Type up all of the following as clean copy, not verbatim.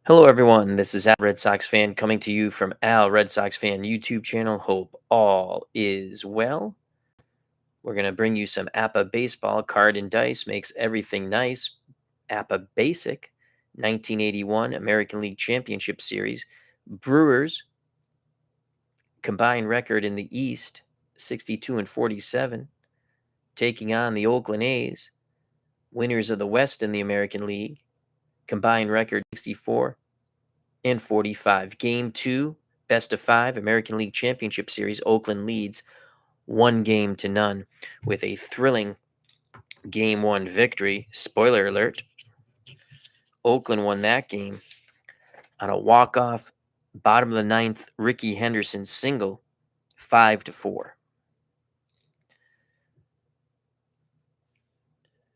Hello, everyone. This is Al Red Sox fan coming to you from Al Red Sox fan YouTube channel. Hope all is well. We're going to bring you some APBA baseball. Card and dice makes everything nice. APBA Basic, 1981 American League Championship Series. Brewers combined record in the East, 62-47, taking on the Oakland A's. Winners of the West in the American League, combined record 64-45. Game 2, best of 5, American League Championship Series. Oakland leads 1-0 with a thrilling Game 1 victory. Spoiler alert, Oakland won that game on a walk-off bottom of the ninth Ricky Henderson single, 5-4.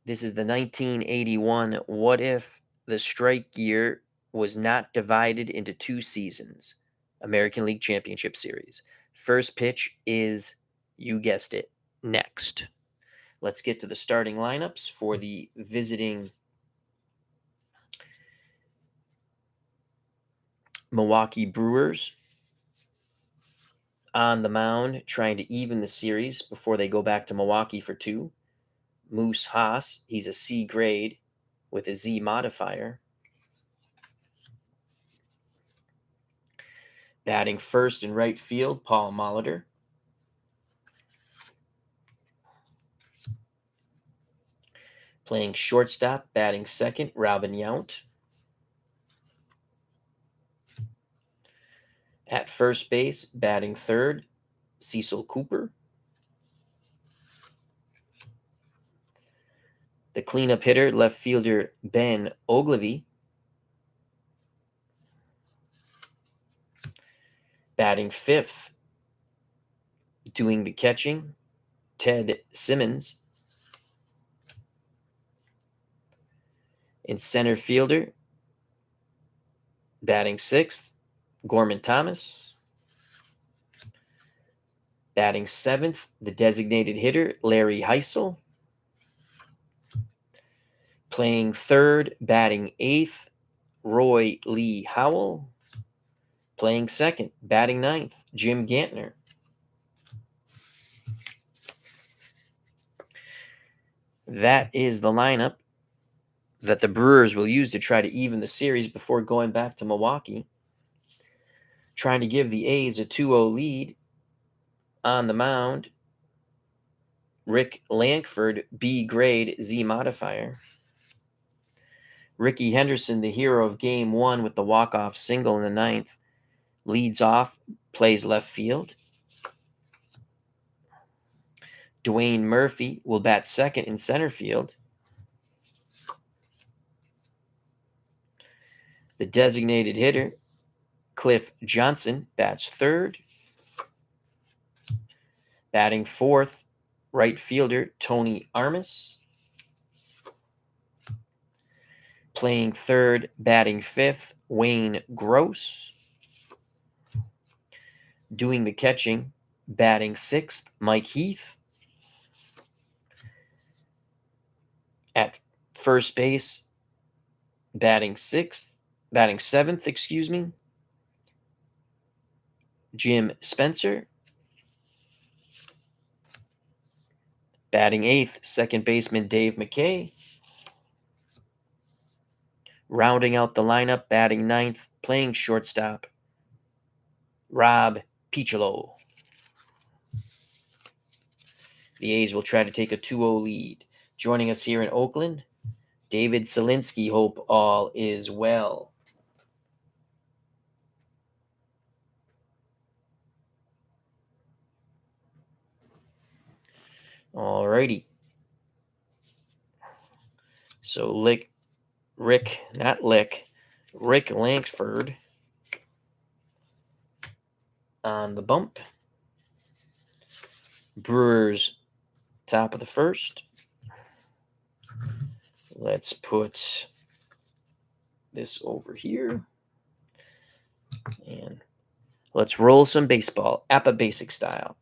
This is the 1981 What If the Strike Year was not divided into 2 seasons, American League Championship Series. First pitch is, you guessed it, next. Let's get to the starting lineups for the visiting Milwaukee Brewers. On the mound, trying to even the series before they go back to Milwaukee for 2. Moose Haas, he's a C grade with a Z modifier. Batting first and right field, Paul Molitor. Playing shortstop, batting second, Robin Yount. At first base, batting third, Cecil Cooper. The cleanup hitter, left fielder Ben Ogilvy. Batting fifth, doing the catching, Ted Simmons. In center fielder, batting sixth, Gorman Thomas. Batting seventh, the designated hitter, Larry Heisel. Playing third, batting eighth, Roy Lee Howell. Playing second, batting ninth, Jim Gantner. That is the lineup that the Brewers will use to try to even the series before going back to Milwaukee. Trying to give the A's a 2-0 lead. On the mound, Rick Lankford, B grade, Z modifier. Ricky Henderson, the hero of Game 1 with the walk-off single in the ninth, leads off, plays left field. Dwayne Murphy will bat second in center field. The designated hitter, Cliff Johnson, bats third. Batting fourth, right fielder Tony Armas. Playing third, batting fifth, Wayne Gross. Doing the catching, batting sixth, Mike Heath. At first base, batting seventh, Jim Spencer. Batting eighth, second baseman Dave McKay. Rounding out the lineup, batting ninth, playing shortstop, Rob Piccolo. The A's will try to take a 2-0 lead. Joining us here in Oakland, David Selinsky. Hope all is well. Alrighty. So Rick Lankford on the bump. Brewers top of the first. Let's put this over here. And let's roll some baseball. APBA basic style.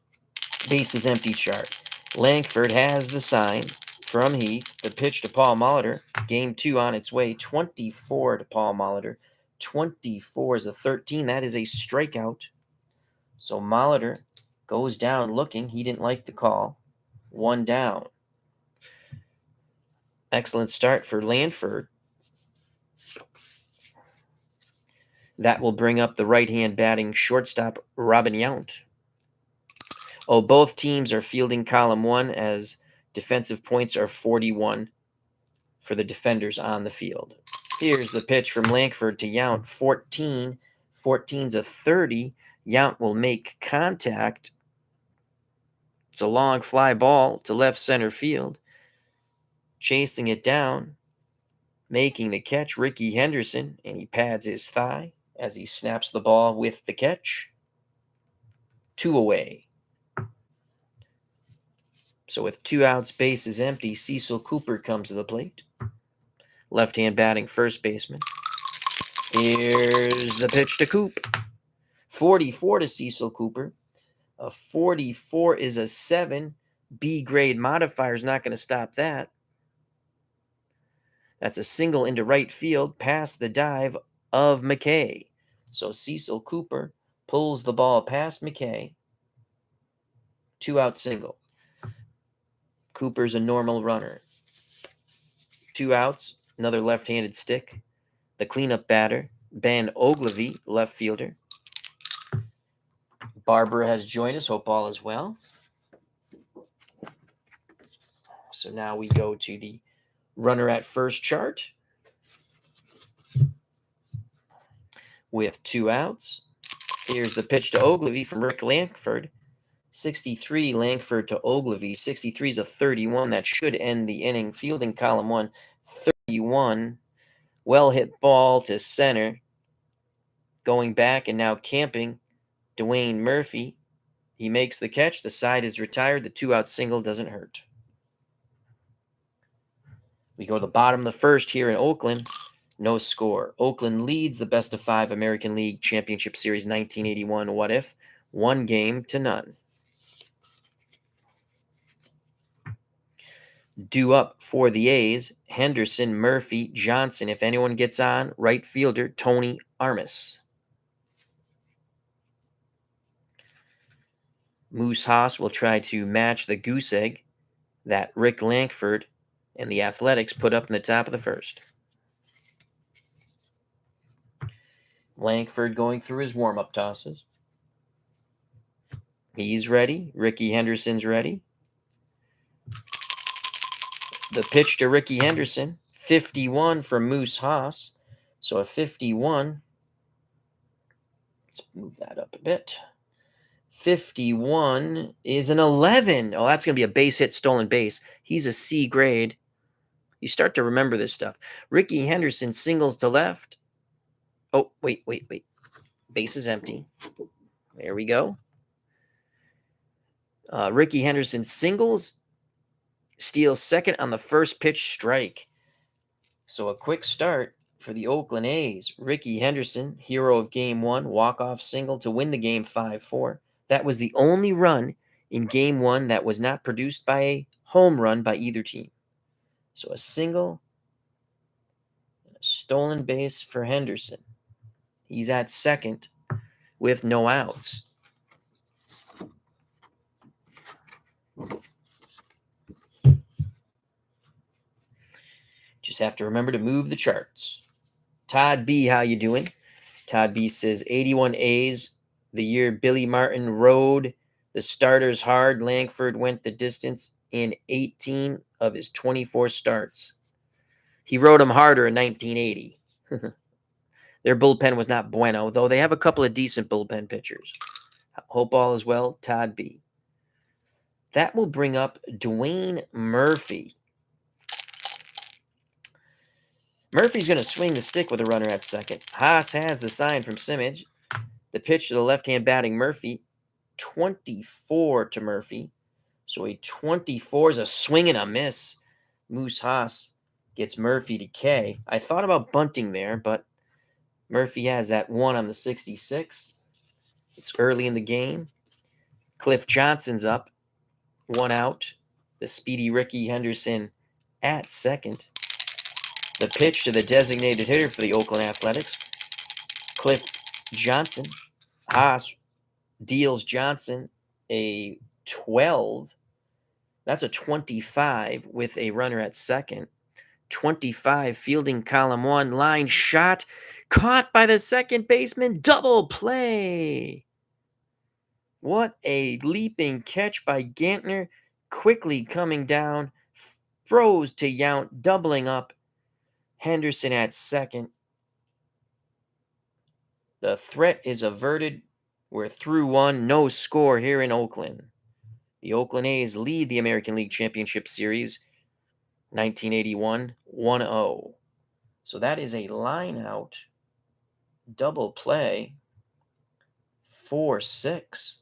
Base is empty chart. Lankford has the sign from Heath. The pitch to Paul Molitor. Game 2 on its way. 24 to Paul Molitor. 24 is a 13. That is a strikeout. So Molitor goes down looking. He didn't like the call. 1 down. Excellent start for Lanford. That will bring up the right-hand batting shortstop, Robin Yount. Oh, both teams are fielding column 1 as defensive points are 41 for the defenders on the field. Here's the pitch from Langford to Yount. 14. 14's a 30. Yount will make contact. It's a long fly ball to left center field. Chasing it down, making the catch, Ricky Henderson, and he pads his thigh as he snaps the ball with the catch. 2 away. So with 2 outs, bases empty, Cecil Cooper comes to the plate. Left-hand batting first baseman. Here's the pitch to Coop. 44 to Cecil Cooper. A 44 is a 7. B-grade modifier is not going to stop that. That's a single into right field past the dive of McKay. So Cecil Cooper pulls the ball past McKay. 2-out single. Cooper's a normal runner. 2 outs, another left-handed stick. The cleanup batter, Ben Ogilvy, left fielder. Barbara has joined us. Hope all is well. So now we go to the runner at first chart with 2 outs. Here's the pitch to Ogilvy from Rick Langford. 63 Langford to Ogilvy. 63 is a 31. That should end the inning. Fielding column 1. 31. Well hit ball to center. Going back and now camping, Dwayne Murphy. He makes the catch. The side is retired. The 2-out single doesn't hurt. We go to the bottom of the first here in Oakland. No score. Oakland leads the best-of-5 American League Championship Series 1981 What If. 1-0. Due up for the A's, Henderson, Murphy, Johnson. If anyone gets on, right fielder, Tony Armas. Moose Haas will try to match the goose egg that Rick Langford and the Athletics put up in the top of the first. Langford going through his warm-up tosses. He's ready. Ricky Henderson's ready. The pitch to Ricky Henderson. 51 for Moose Haas. So a 51. Let's move that up a bit. 51 is an 11. Oh, that's going to be a base hit, stolen base. He's a C grade. You start to remember this stuff. Ricky Henderson singles to left. Oh, wait. Base is empty. There we go. Ricky Henderson singles, steals second on the first pitch strike. So a quick start for the Oakland A's. Ricky Henderson, hero of Game 1, walk-off single to win the game 5-4. That was the only run in Game 1 that was not produced by a home run by either team. So a single, a stolen base for Henderson. He's at second with no outs. Just have to remember to move the charts. Todd B, how you doing? Todd B says 81 A's, the year Billy Martin rode the starters hard. Langford went the distance in 18 of his 24 starts. He rode them harder in 1980. Their bullpen was not bueno, though they have a couple of decent bullpen pitchers. Hope all is well, Todd B. That will bring up Dwayne Murphy. Murphy's going to swing the stick with a runner at second. Haas has the sign from Simmons. The pitch to the left-hand batting Murphy. 24 to Murphy. So a 24 is a swing and a miss. Moose Haas gets Murphy to K. I thought about bunting there, but Murphy has that 1 on the 66. It's early in the game. Cliff Johnson's up. 1 out. The speedy Ricky Henderson at second. The pitch to the designated hitter for the Oakland Athletics. Cliff Johnson. Haas deals Johnson a 12. That's a 25 with a runner at second. 25 fielding column one. Line shot. Caught by the second baseman. Double play. What a leaping catch by Gantner. Quickly coming down. Throws to Yount. Doubling up. Henderson at second. The threat is averted. We're through one. No score here in Oakland. The Oakland A's lead the American League Championship Series 1981 1-0. So that is a line out double play 4-6.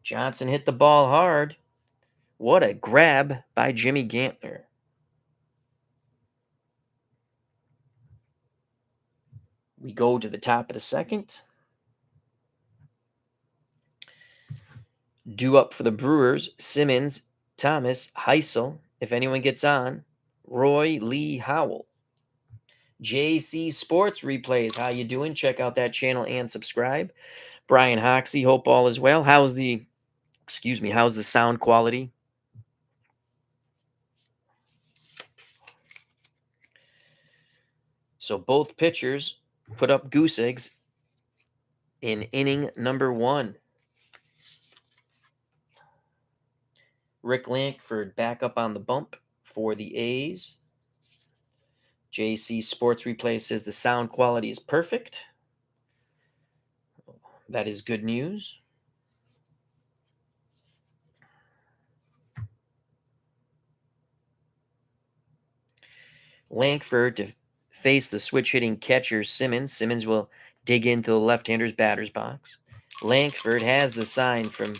Johnson hit the ball hard. What a grab by Jimmy Gantner. We go to the top of the second. Due up for the Brewers, Simmons, Thomas, Heisel. If anyone gets on, Roy Lee Howell. JC Sports Replays. How you doing? Check out that channel and subscribe. Brian Hoxie, hope all is well. How's the sound quality? So both pitchers put up goose eggs in inning number 1. Rick Lankford back up on the bump for the A's. JC Sports Replay says the sound quality is perfect. That is good news. Lankford to face the switch-hitting catcher Simmons. Simmons will dig into the left-hander's batter's box. Lankford has the sign from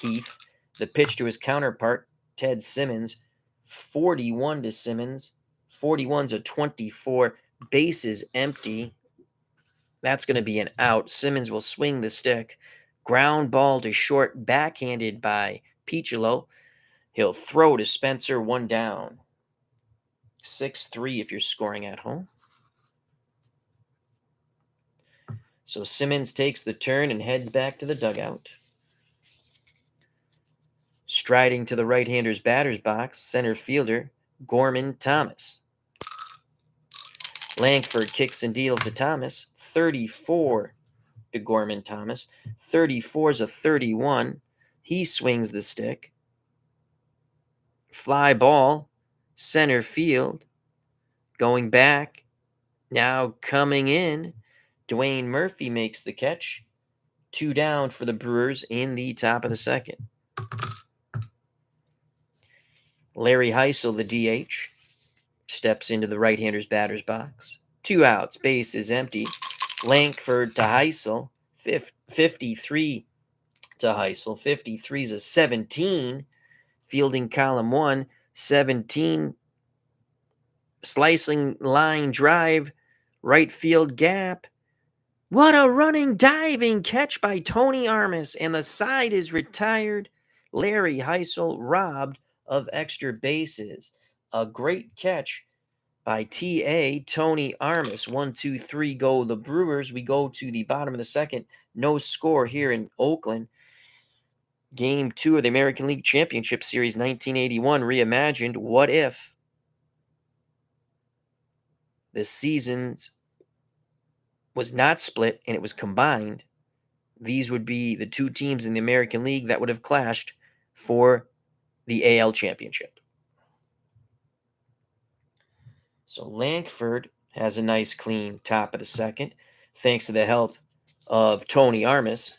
Heath. The pitch to his counterpart, Ted Simmons. 41 to Simmons. 41's a 24. Bases empty. That's going to be an out. Simmons will swing the stick. Ground ball to short, backhanded by Piccolo. He'll throw to Spencer, 1 down. 6-3 if you're scoring at home. So Simmons takes the turn and heads back to the dugout. Striding to the right-hander's batter's box, center fielder Gorman Thomas. Lankford kicks and deals to Thomas. 34 to Gorman Thomas. 34's a 31. He swings the stick. Fly ball, center field. Going back, now coming in. Dwayne Murphy makes the catch. 2 down for the Brewers in the top of the second. Larry Heisel, the DH, steps into the right-hander's batter's box. 2 outs, base is empty. Lankford to Heisel, 53 to Heisel. 53's a 17. Fielding column 1, 17. Slicing line drive, right field gap. What a running, diving catch by Tony Armas, and the side is retired. Larry Heisel robbed of extra bases. A great catch by T.A. Tony Armas. 1, 2, 3 go the Brewers. We go to the bottom of the second. No score here in Oakland. Game 2 of the American League Championship Series 1981 reimagined. What if the seasons was not split and it was combined? These would be the 2 teams in the American League that would have clashed for the AL Championship. So Lankford has a nice clean top of the second, thanks to the help of Tony Armas.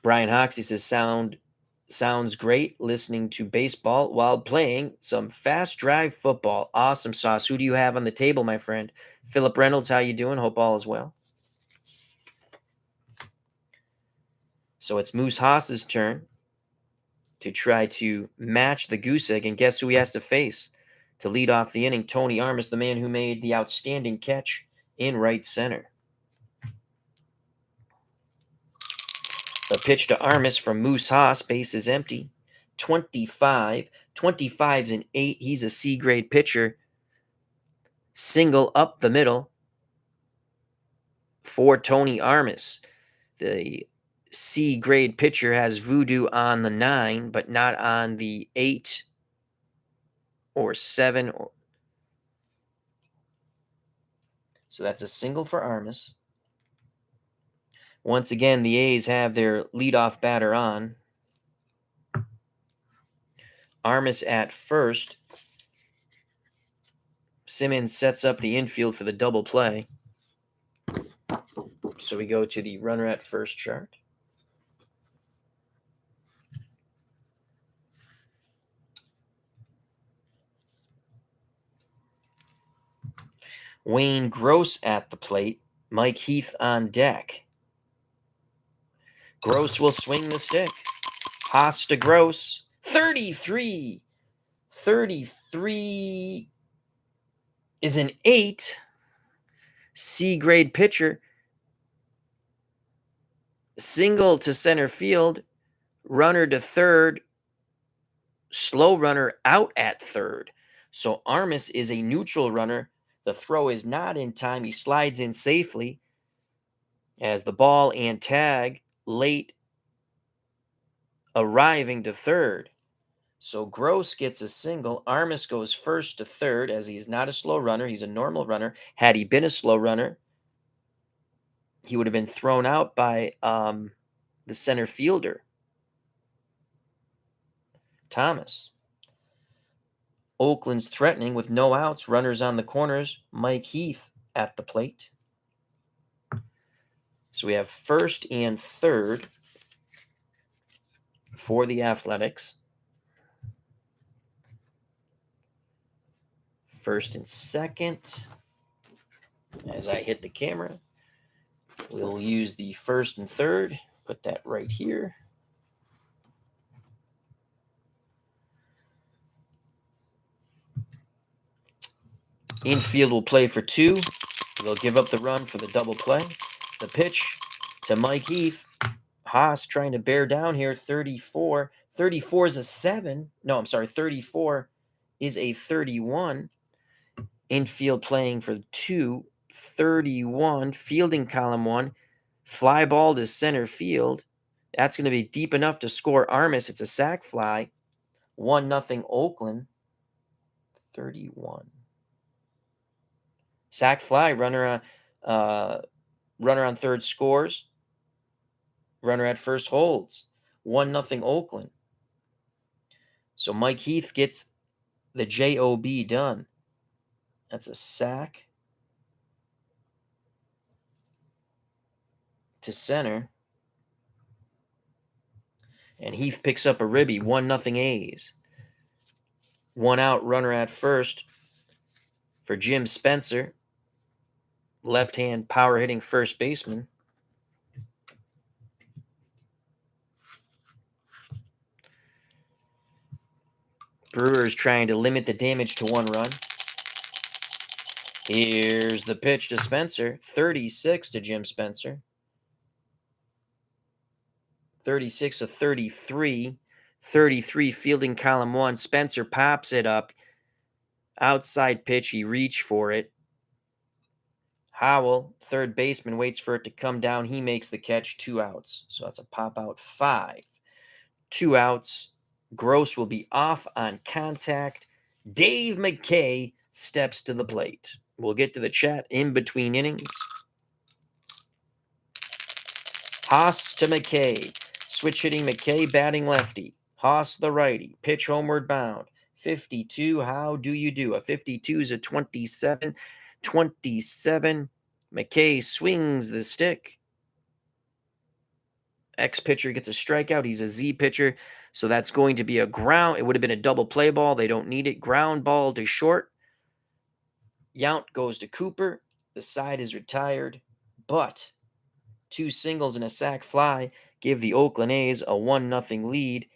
Brian Hoxie says sounds great listening to baseball while playing some fast drive football. Awesome sauce. Who do you have on the table, my friend? Philip Reynolds, how you doing? Hope all is well. So it's Moose Haas's turn to try to match the goose egg, and guess who he has to face to lead off the inning? Tony Armas, the man who made the outstanding catch in right center. The pitch to Armas from Moose Haas, base is empty. 25. 25's an 8. He's a C-grade pitcher. Single up the middle for Tony Armas. The C-grade pitcher has voodoo on the 9, but not on the 8 or 7. So that's a single for Armas. Once again, the A's have their leadoff batter on. Armas at first. Simmons sets up the infield for the double play. So we go to the runner at first chart. Wayne Gross at the plate. Mike Heath on deck. Gross will swing the stick. Haas to Gross. 33. 33 is an 8. C-grade pitcher. Single to center field. Runner to third. Slow runner out at third. So Armas is a neutral runner. The throw is not in time. He slides in safely as the ball and tag late arriving to third. So Gross gets a single. Armas goes first to third as he is not a slow runner. He's a normal runner. Had he been a slow runner, he would have been thrown out by the center fielder, Thomas. Oakland's threatening with no outs. Runners on the corners. Mike Heath at the plate. So we have first and third for the Athletics. First and second. As I hit the camera, we'll use the first and third. Put that right here. Infield will play for 2. They'll give up the run for the double play. The pitch to Mike Heath. Haas trying to bear down here. 34. 34 is a 7. No, I'm sorry. 34 is a 31. Infield playing for 2. 31. Fielding column 1. Fly ball to center field. That's going to be deep enough to score Armas. It's a sac fly. 1-0 Oakland. 31. Sac fly. Runner on third scores. Runner at first holds. 1-0 Oakland. So Mike Heath gets the job done. That's a sac to center. And Heath picks up a ribby. 1-0 A's. 1 out, runner at first for Jim Spencer. Left-hand power-hitting first baseman. Brewers trying to limit the damage to 1 run. Here's the pitch to Spencer. 36 to Jim Spencer. 36 to 33. 33 fielding column 1. Spencer pops it up. Outside pitch. He reached for it. Howell, third baseman, waits for it to come down. He makes the catch. 2 outs. So that's a pop out 5. 2 outs. Gross will be off on contact. Dave McKay steps to the plate. We'll get to the chat in between innings. Haas to McKay. Switch hitting McKay, batting lefty. Haas the righty. Pitch homeward bound. 52. How do you do? A 52 is a 27. 27. McKay swings the stick. X pitcher gets a strikeout. He's a Z pitcher. So that's going to be a ground. It would have been a double play ball. They don't need it. Ground ball to short. Yount goes to Cooper. The side is retired. But 2 singles and a sac fly give the Oakland A's a 1-0 lead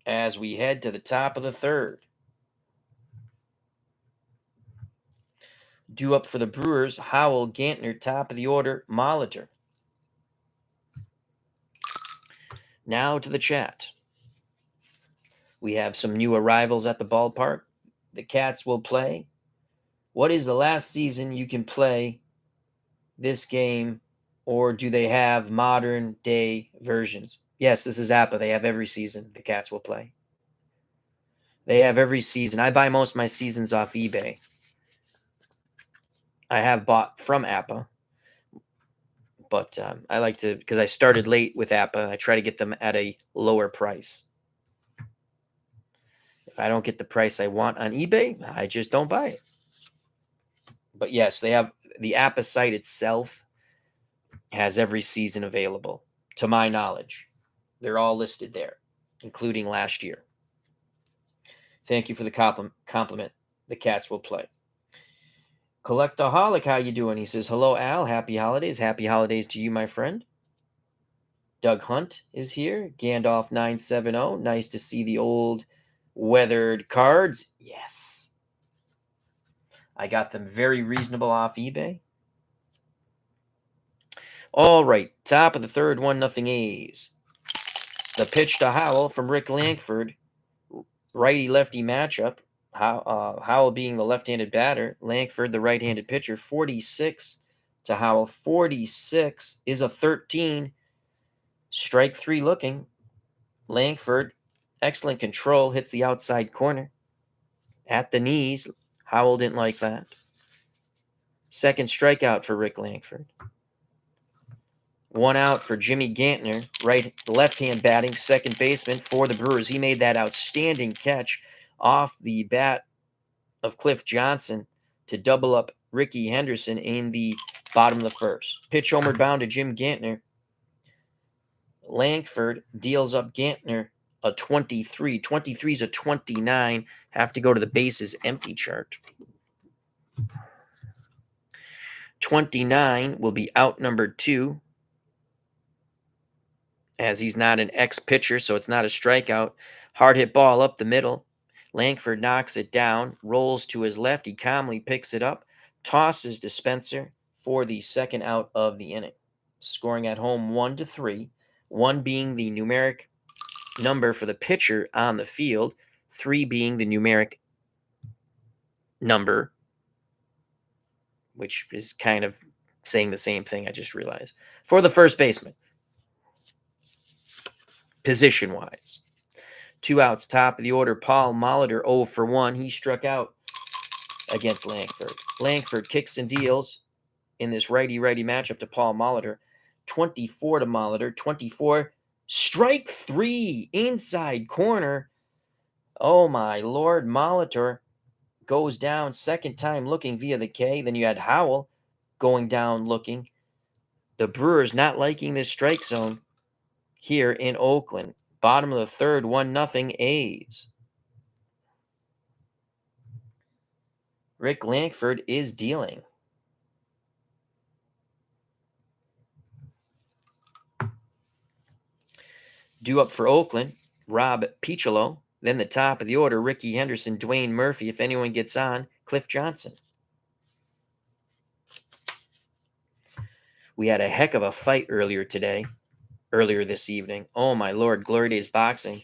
as we head to the top of the third. Due up for the Brewers, Howell, Gantner, top of the order, Molitor. Now to the chat. We have some new arrivals at the ballpark. The Cats will play. What is the last season you can play this game, or do they have modern day versions? Yes, this is APBA. They have every season the Cats will play. They have every season. I buy most of my seasons off eBay. I have bought from APBA, but I like to, because I started late with APBA, I try to get them at a lower price. If I don't get the price I want on eBay, I just don't buy it. But yes, they have the APBA site itself has every season available, to my knowledge. They're all listed there, including last year. Thank you for the compliment. The Cats will play. Collectaholic, how you doing? He says, hello, Al. Happy holidays. Happy holidays to you, my friend. Doug Hunt is here. Gandalf 970. Nice to see the old weathered cards. Yes. I got them very reasonable off eBay. All right. Top of the third, 1-0 A's. The pitch to Howell from Rick Lankford. Righty-lefty matchup. Howell being the left-handed batter. Lankford, the right-handed pitcher. 46 to Howell. 46 is a 13. Strike 3 looking. Lankford, excellent control. Hits the outside corner. At the knees. Howell didn't like that. Second strikeout for Rick Lankford. 1 out for Jimmy Gantner, left-hand batting, second baseman for the Brewers. He made that outstanding catch off the bat of Cliff Johnson to double up Ricky Henderson in the bottom of the first. Pitch homeward bound to Jim Gantner. Lankford deals up Gantner a 23. 23 is a 29. Have to go to the bases empty chart. 29 will be out number 2. As he's not an ex-pitcher, so it's not a strikeout. Hard hit ball up the middle. Lankford knocks it down, rolls to his left. He calmly picks it up, tosses to Spencer for the second out of the inning. Scoring at home 1-3. 1 being the numeric number for the pitcher on the field, 3 being the numeric number, which is kind of saying the same thing, I just realized, for the first baseman. Position-wise. 2 outs, top of the order. Paul Molitor 0 for 1. He struck out against Lankford. Lankford kicks and deals in this righty-righty matchup to Paul Molitor. 24 to Molitor. 24. Strike 3. Inside corner. Oh, my Lord. Molitor goes down second time looking via the K. Then you had Howell going down looking. The Brewers not liking this strike zone here in Oakland. Bottom of the third, 1-0 A's. Rick Lankford is dealing. Due up for Oakland, Rob Piccolo. Then the top of the order, Ricky Henderson, Dwayne Murphy. If anyone gets on, Cliff Johnson. We had a heck of a fight earlier this evening. Oh, my Lord. Glory Days Boxing.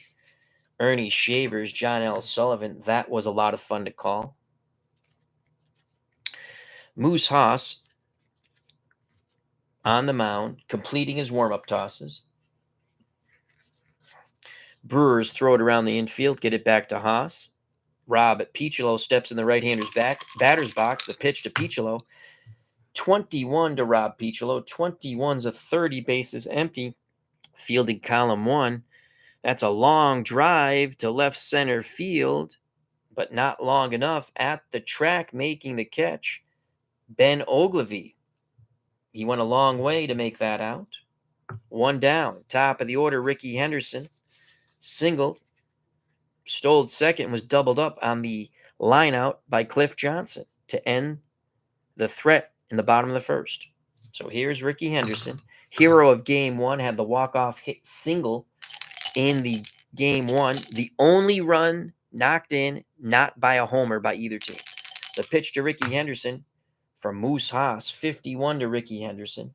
Ernie Shavers, John L. Sullivan. That was a lot of fun to call. Moose Haas on the mound, completing his warm-up tosses. Brewers throw it around the infield, get it back to Haas. Rob Piccolo steps in the right-hander's batter's box. The pitch to Piccolo. 21 to Rob Piccolo. 21's a 30, bases empty. Fielding column 1. That's a long drive to left center field, but not long enough. At the track making the catch, Ben Ogilvy. He went a long way to make that out. 1 down. Top of the order, Ricky Henderson. Singled. Stole second, was doubled up on the line out by Cliff Johnson to end the threat in the bottom of the first. So here's Ricky Henderson. Hero of game 1, had the walk-off hit single in the game 1. The only run knocked in, not by a homer by either team. The pitch to Ricky Henderson from Moose Haas, 51 to Ricky Henderson.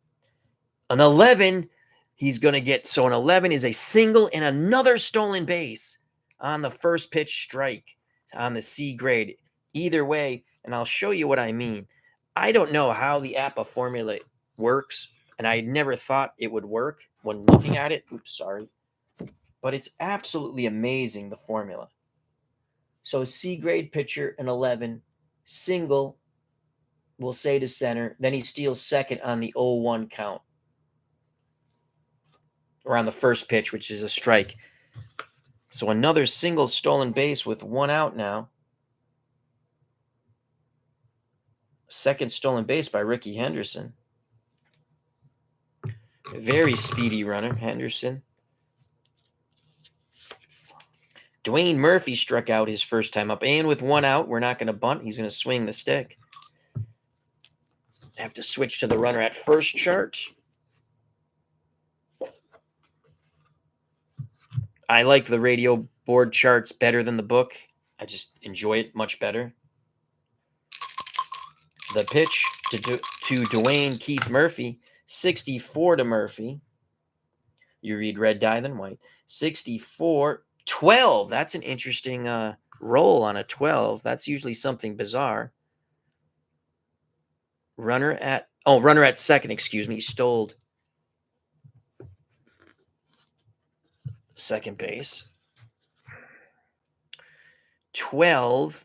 An 11, he's going to get, so an 11 is a single and another stolen base. on the first pitch strike on the C grade. Either way, and I'll show you what I mean. I don't know how the APBA formula works, and I never thought it would work when looking at it. Oops, sorry. But it's absolutely amazing, the formula. So a C grade pitcher, an 11, single, we'll say to center. Then he steals second on the 0-1 count, or on the first pitch, which is a strike. So another single stolen base with one out now. Second stolen base by Ricky Henderson. A very speedy runner, Henderson. Dwayne Murphy struck out his first time up. And with one out, we're not going to bunt. He's going to swing the stick. Have to switch to the runner at first chart. I like the radio board charts better than the book. I just enjoy it much better. The pitch to Dwayne Keith Murphy, 64 to Murphy. You read red dye than white. 64, 12. That's an interesting roll on a 12. That's usually something bizarre. Runner at second, excuse me, stole second base. 12.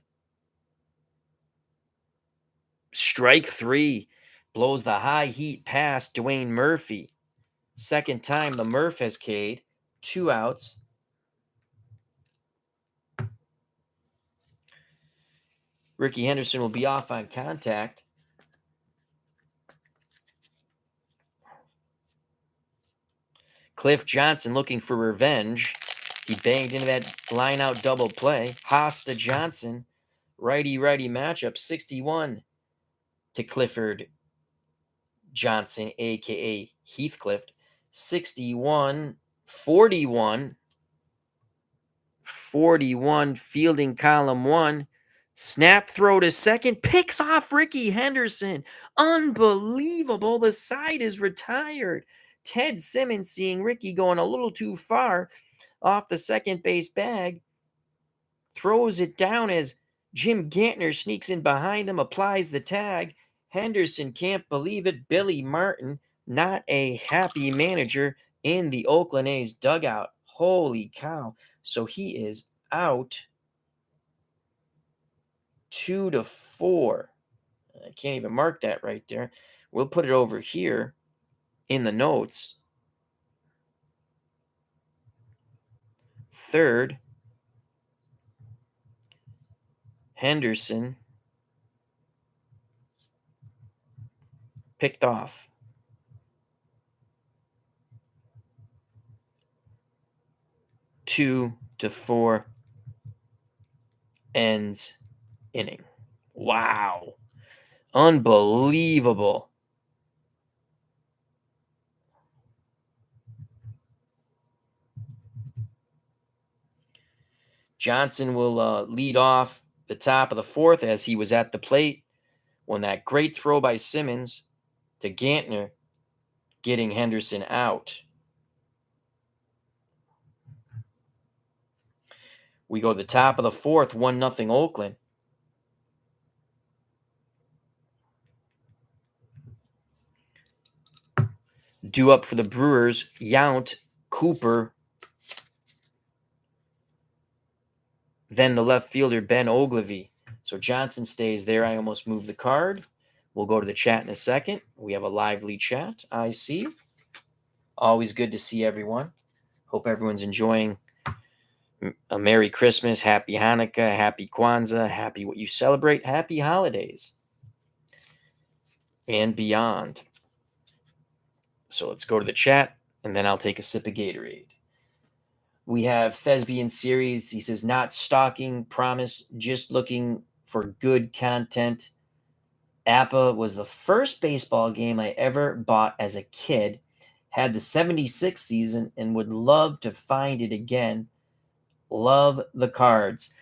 Strike 3. Blows the high heat past Dwayne Murphy. Second time the Murph has K'd. 2 outs. Ricky Henderson will be off on contact. Cliff Johnson looking for revenge. He banged into that line-out double play. Hosta Johnson, righty-righty matchup, 61 to Clifford Johnson, a.k.a. Heathcliff. 61, 41. 41, fielding column 1. Snap throw to second. Picks off Ricky Henderson. Unbelievable. The side is retired. Ted Simmons, seeing Ricky going a little too far off the second base bag, throws it down as Jim Gantner sneaks in behind him, applies the tag. Henderson can't believe it. Billy Martin, not a happy manager in the Oakland A's dugout. Holy cow. So he is out 2-4. I can't even mark that right there. We'll put it over here in the notes. Third, Henderson picked off. 2-4 ends inning. Wow. Unbelievable. Johnson will lead off the top of the fourth as he was at the plate when that great throw by Simmons to Gantner, getting Henderson out. We go to the top of the fourth, 1-0 Oakland. Due up for the Brewers, Yount, Cooper, then the left fielder, Ben Ogilvy. So Johnson stays there. I almost moved the card. We'll go to the chat in a second. We have a lively chat. I see. Always good to see everyone. Hope everyone's enjoying a Merry Christmas, Happy Hanukkah, Happy Kwanzaa, happy what you celebrate, happy holidays, and beyond. So let's go to the chat, and then I'll take a sip of Gatorade. We have Thespian Series. He says, not stalking, promise, just looking for good content. APBA was the first baseball game I ever bought as a kid. Had the 76 season and would love to find it again. Love the cards.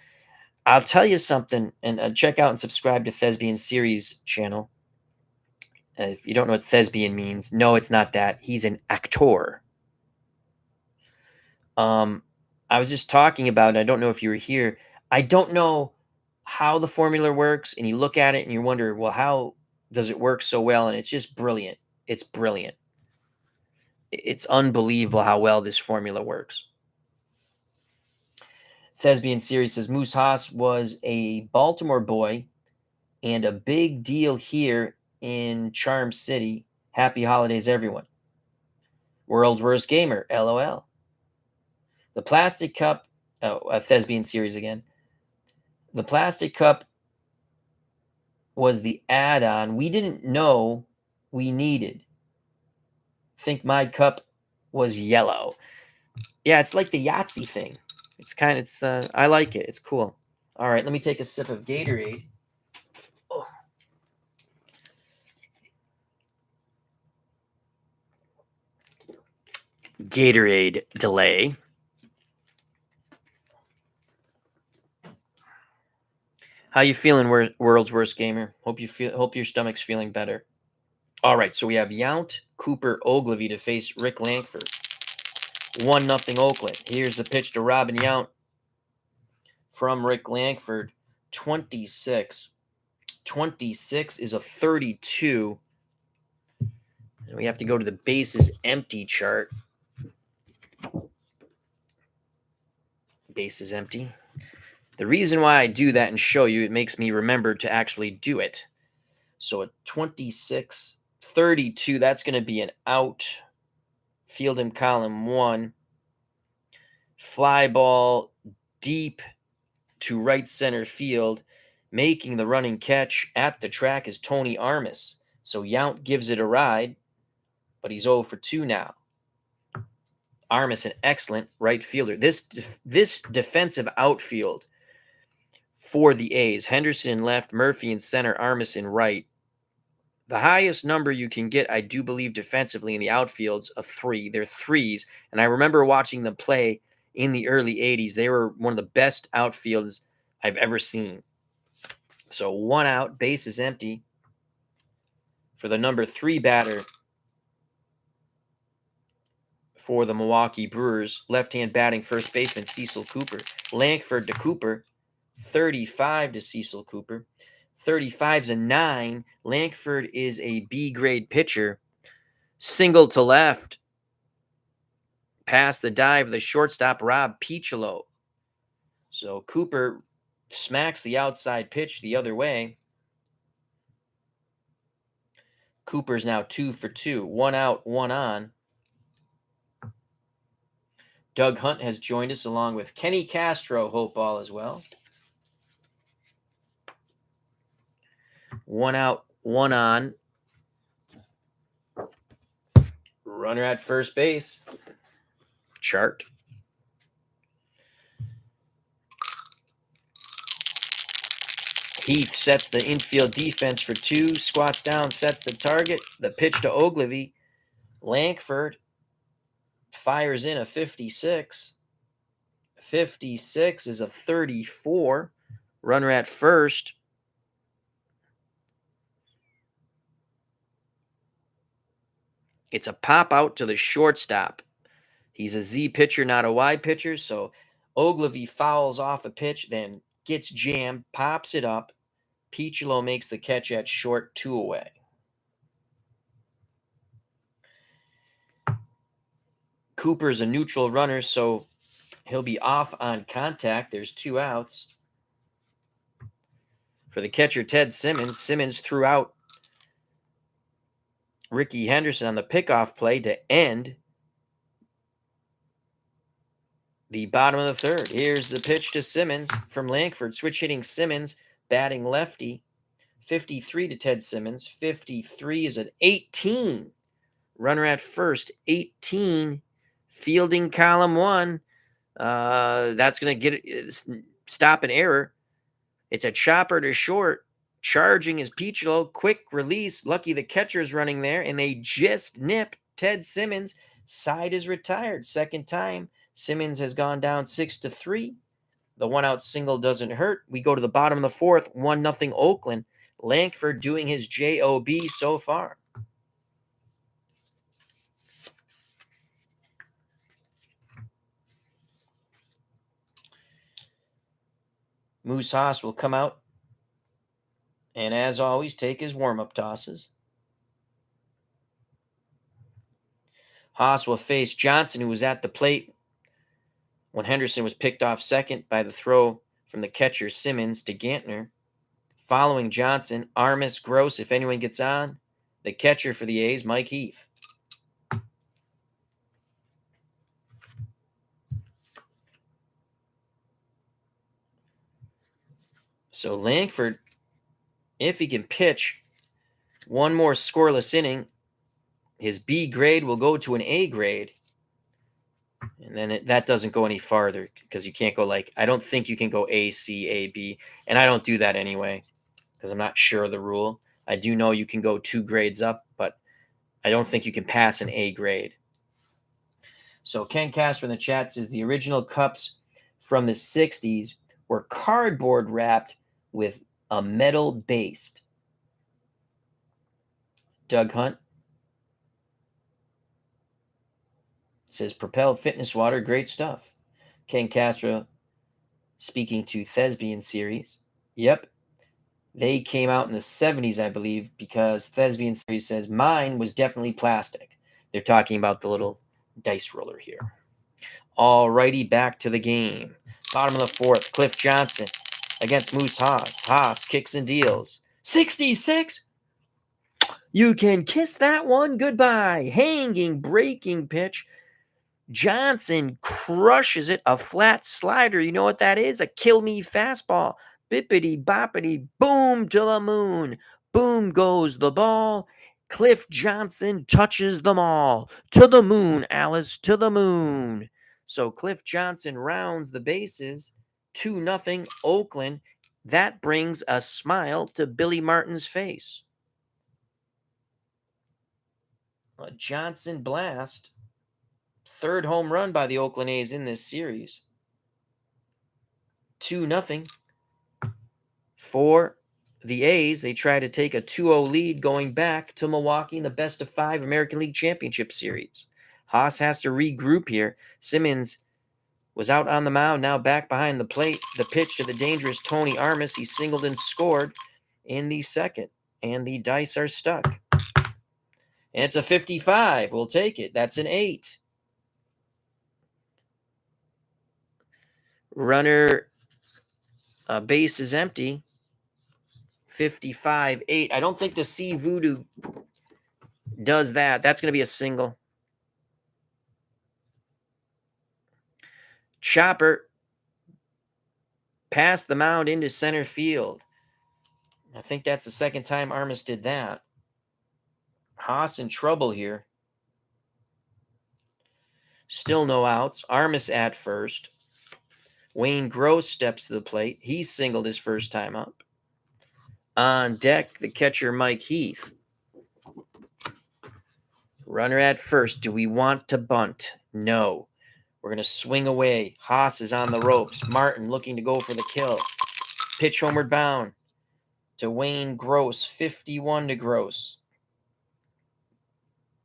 I'll tell you something, and check out and subscribe to Thespian Series channel. If you don't know what thespian means, no, it's not that. He's an actor. I was just talking about it. I don't know if you were here. I don't know how the formula works, and you look at it and you wonder, well, how does it work so well? And it's just brilliant. It's brilliant. It's unbelievable how well this formula works. Thespian Series says Moose Haas was a Baltimore boy and a big deal here in Charm City. Happy holidays, everyone. World's Worst Gamer, LOL. The plastic cup, a Thespian Series again. The plastic cup was the add-on we didn't know we needed. Think my cup was yellow. Yeah, it's like the Yahtzee thing. I like it. It's cool. All right, let me take a sip of Gatorade. Oh. Gatorade delay. How you feeling, World's Worst Gamer? Hope your stomach's feeling better. All right, so we have Yount, Cooper, Ogilvy to face Rick Lankford. 1-0 Oakland. Here's the pitch to Robin Yount from Rick Lankford. 26. 26 is a 32. And we have to go to the bases empty chart. Bases empty. The reason why I do that and show you, it makes me remember to actually do it. So a 26, 32, that's going to be an out. Field in column 1. Fly ball deep to right center field. Making the running catch at the track is Tony Armas. So Yount gives it a ride, but he's 0 for 2 now. Armas, an excellent right fielder. This defensive outfield for the A's, Henderson in left, Murphy in center, Armas in right. The highest number you can get, I do believe, defensively in the outfield's a 3. They're 3s. And I remember watching them play in the early 80s. They were one of the best outfields I've ever seen. So 1 out, base is empty for the number 3 batter for the Milwaukee Brewers. Left-hand batting first baseman Cecil Cooper. Lankford to Cooper. 35 to Cecil Cooper. 35's a 9. Lankford is a B-grade pitcher. Single to left. Past the dive of the shortstop, Rob Piccolo. So Cooper smacks the outside pitch the other way. Cooper's now 2 for 2. 1 out, 1 on. Doug Hunt has joined us along with Kenny Castro, hope all as well. 1 out, 1 on. Runner at first base. Chart. Heath sets the infield defense for 2. Squats down, sets the target. The pitch to Ogilvy. Lankford fires in a 56. 56 is a 34. Runner at first. It's a pop out to the shortstop. He's a Z pitcher, not a Y pitcher. So Ogilvy fouls off a pitch, then gets jammed, pops it up. Piccolo makes the catch at short, 2 away. Cooper's a neutral runner, so he'll be off on contact. There's 2 outs. For the catcher, Ted Simmons. Simmons threw out Ricky Henderson on the pickoff play to end the bottom of the 3rd. Here's the pitch to Simmons from Lankford. Switch hitting Simmons, batting lefty. 53 to Ted Simmons. 53 is an 18. Runner at first, 18. Fielding column 1. That's going to stop an error. It's a chopper to short. Charging is Piccolo. Quick release. Lucky the catcher's running there, and they just nipped Ted Simmons. Side is retired. Second time. Simmons has gone down 6-3. The 1-out single doesn't hurt. We go to the bottom of the 4th. 1-0 Oakland. Lankford doing his JOB so far. Moose Haas will come out and, as always, take his warm-up tosses. Haas will face Johnson, who was at the plate when Henderson was picked off second by the throw from the catcher Simmons to Gantner. Following Johnson, Armas, Gross, if anyone gets on. The catcher for the A's, Mike Heath. So Langford, if he can pitch one more scoreless inning, his B grade will go to an A grade. And then that doesn't go any farther because you can't go I don't think you can go A, C, A, B. And I don't do that anyway because I'm not sure of the rule. I do know you can go 2 grades up, but I don't think you can pass an A grade. So Ken Castro in the chat says the original cups from the 60s were cardboard wrapped with a metal base. Doug Hunt says Propel Fitness Water, great stuff. Ken Castro speaking to Thespian series. Yep. They came out in the 70s, I believe, because Thespian series says mine was definitely plastic. They're talking about the little dice roller here. All righty, back to the game. Bottom of the 4th, Cliff Johnson against Moose Haas. Haas kicks and deals. 66? You can kiss that one goodbye. Hanging, breaking pitch. Johnson crushes it. A flat slider. You know what that is? A kill me fastball. Bippity boppity boom to the moon. Boom goes the ball. Cliff Johnson touches them all. To the moon, Alice, to the moon. So Cliff Johnson rounds the bases. 2-0 Oakland. That brings a smile to Billy Martin's face. A Johnson blast. 3rd home run by the Oakland A's in this series. 2-0 for the A's. They try to take a 2-0 lead going back to Milwaukee in the best-of-5 American League Championship Series. Haas has to regroup here. Simmons was out on the mound, now back behind the plate. The pitch to the dangerous Tony Armas. He singled and scored in the 2nd, and the dice are stuck. And it's a 55. We'll take it. That's an 8. Runner, base is empty. 55-8. I don't think the C Voodoo does that. That's going to be a single. Chopper past the mound into center field. I think that's the 2nd time Armas did that. Haas in trouble here. Still no outs. Armas at first. Wayne Gross steps to the plate. He singled his first time up. On deck, the catcher, Mike Heath. Runner at first. Do we want to bunt? No. We're going to swing away. Haas is on the ropes. Martin looking to go for the kill. Pitch homeward bound to Wayne Gross. 51 to Gross.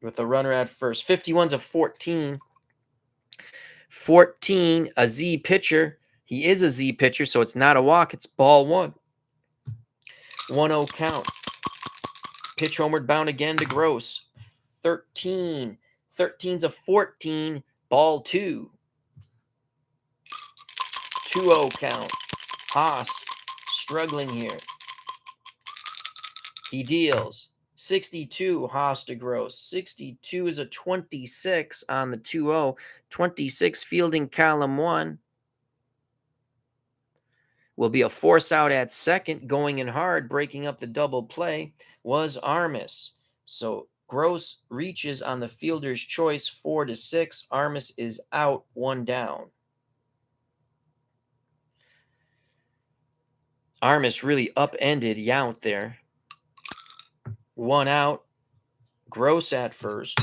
With the runner at first. 51's a 14. 14, a Z pitcher. He is a Z pitcher, so it's not a walk. It's ball 1. 1-0 count. Pitch homeward bound again to Gross. 13. 13's a 14. Ball 2. 2-0 count. Haas struggling here. He deals. 62, Haas to Gross. 62 is a 26 on the 2-0. 26 fielding column 1. Will be a force out at second. Going in hard, breaking up the double play was Armas. So Gross reaches on the fielder's choice 4-6. Armas is out, 1 down. Armas really upended Yount there. 1 out. Gross at first.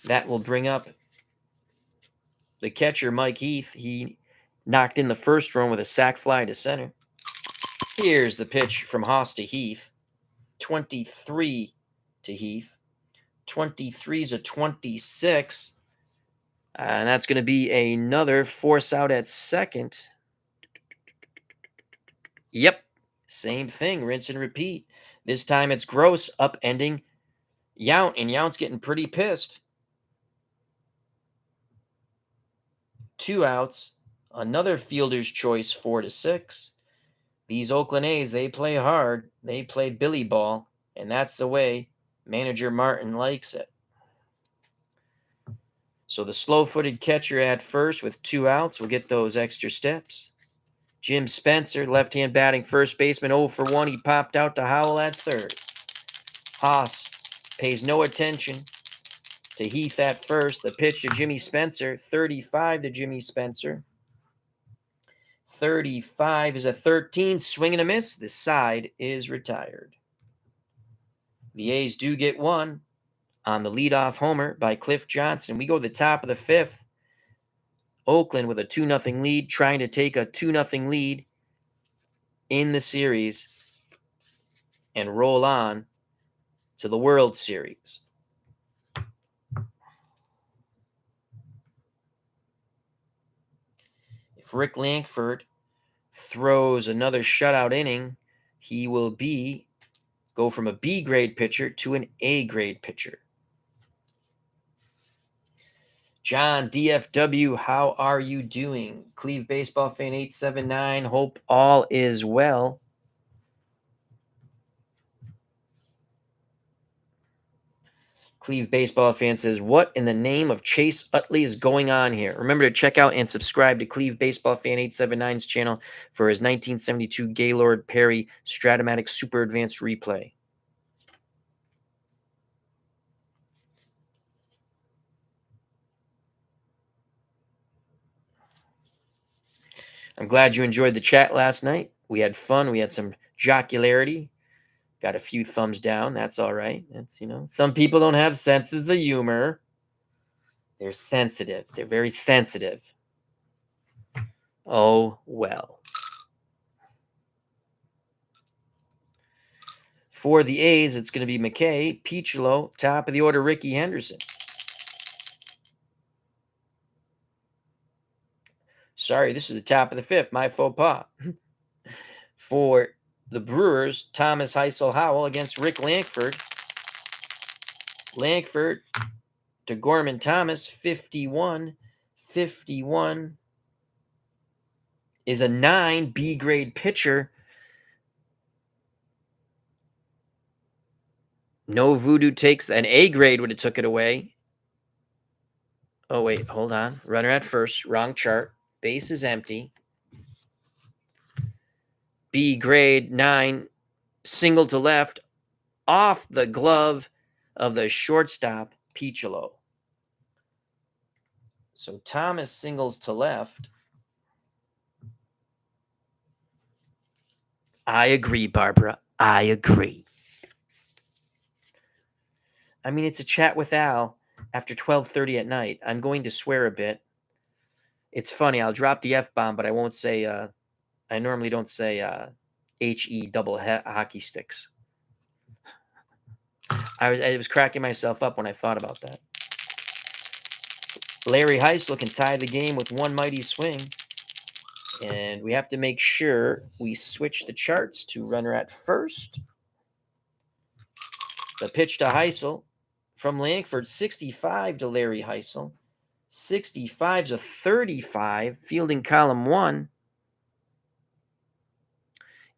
That will bring up the catcher, Mike Heath. He knocked in the first run with a sac fly to center. Here's the pitch from Haas to Heath. 23 to Heath. 23's a 26 And that's going to be another force out at second. Yep. Same thing. Rinse and repeat. This time it's Gross upending Yount, and Yount's getting pretty pissed. 2 outs. Another fielder's choice, 4-6. These Oakland A's, they play hard. They play Billy ball, and that's the way manager Martin likes it. So the slow-footed catcher at first with 2 outs will get those extra steps. Jim Spencer, left-hand batting first baseman, 0 for 1. He popped out to Howell at third. Haas pays no attention to Heath at first. The pitch to Jimmy Spencer, 35 to Jimmy Spencer. 35 is a 13, swing and a miss. The side is retired. The A's do get one on the leadoff homer by Cliff Johnson. We go to the top of the 5th. Oakland with a 2-0 lead, trying to take a 2-0 lead in the series and roll on to the World Series. If Rick Lankford throws another shutout inning, he will go from a B grade pitcher to an A grade pitcher. John DFW, how are you doing? Cleve Baseball Fan 879, hope all is well. Cleve Baseball Fan says, what in the name of Chase Utley is going on here? Remember to check out and subscribe to Cleve Baseball Fan 879's channel for his 1972 Gaylord Perry Stratomatic Super Advanced Replay. I'm glad you enjoyed the chat last night. We had fun. We had some jocularity. Got a few thumbs down. That's all right. That's, some people don't have senses of humor. They're sensitive. They're very sensitive. Oh, well. For the A's, it's going to be McKay, Picholo, top of the order, Ricky Henderson. Sorry, this is the top of the 5th. My faux pas. For the Brewers, Thomas Heisel Howell against Rick Lankford. Lankford to Gorman Thomas, 51. 51 is a 9 B grade pitcher. No voodoo takes an A grade would have took it away. Oh, wait, hold on. Runner at first, wrong chart. Base is empty. B grade 9, single to left, off the glove of the shortstop, Picholo. So Thomas singles to left. I agree, Barbara. I agree. I mean, it's a chat with Al after 12:30 at night. I'm going to swear a bit. It's funny. I'll drop the F-bomb, but I won't say, I normally don't say H-E double hockey sticks. I was cracking myself up when I thought about that. Larry Heisel can tie the game with one mighty swing. And we have to make sure we switch the charts to runner at first. The pitch to Heisel from Lankford, 65 to Larry Heisel. 65 to 35, fielding column 1.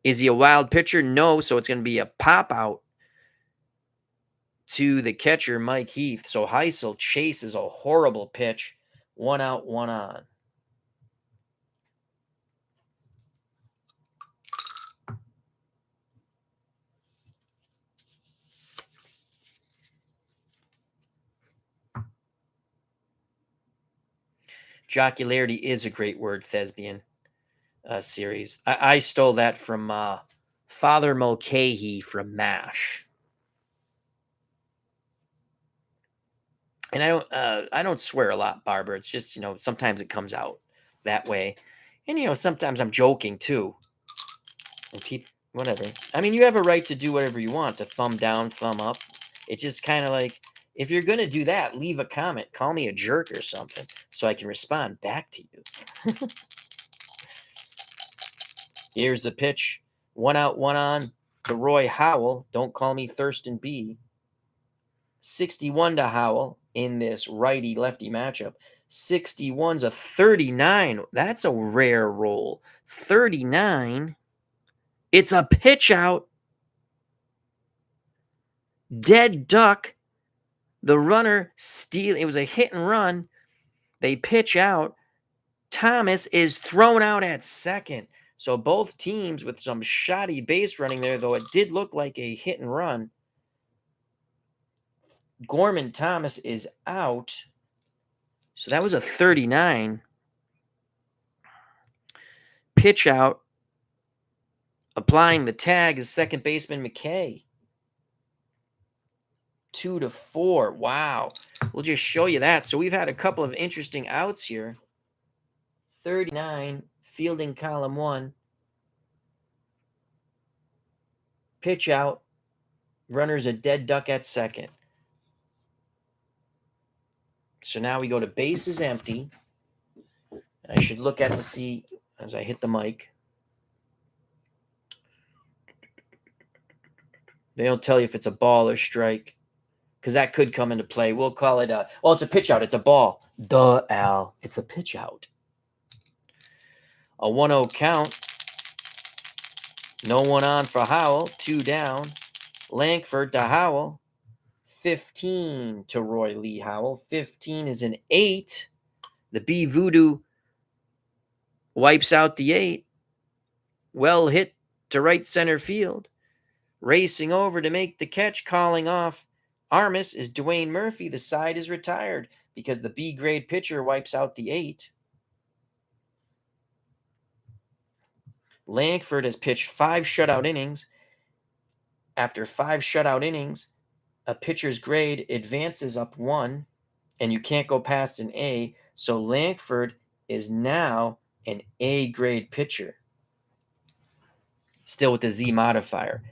Is he a wild pitcher? No, so it's going to be a pop out to the catcher, Mike Heath. So Heisel chases a horrible pitch. 1 out, 1 on. Jocularity is a great word, Thespian series. I stole that from Father Mulcahy from MASH. And I don't swear a lot, Barbara. It's just, sometimes it comes out that way. And, sometimes I'm joking too. And whatever. I mean, you have a right to do whatever you want, to thumb down, thumb up. It's just kind of like, if you're going to do that, leave a comment. Call me a jerk or something. so I can respond back to you. Here's the pitch. 1 out, 1 on to Roy Howell. Don't call me Thurston B. 61 to Howell in this righty-lefty matchup. 61's a 39. That's a rare roll. 39. It's a pitch out. Dead duck. The runner steal. It was a hit and run. They pitch out. Thomas is thrown out at second. So both teams with some shoddy base running there, though it did look like a hit and run. Gorman Thomas is out. So that was a 39. Pitch out. Applying the tag is second baseman McKay. 2-4. Wow. We'll just show you that. So we've had a couple of interesting outs here. 39, fielding column 1. Pitch out. Runner's a dead duck at second. So now we go to bases empty. I should look at the see as I hit the mic. They don't tell you if it's a ball or strike, because that could come into play. We'll call it it's a pitch out. It's a ball. Duh, Al. It's a pitch out. A 1-0 count. No one on for Howell. 2 down. Langford to Howell. 15 to Roy Lee Howell. 15 is an 8. The B Voodoo wipes out the 8. Well hit to right center field. Racing over to make the catch, calling off Armas is Dwayne Murphy. The side is retired because the B-grade pitcher wipes out the 8. Langford has pitched 5 shutout innings. After 5 shutout innings, a pitcher's grade advances up 1, and you can't go past an A. So Langford is now an A-grade pitcher. Still with the Z modifier.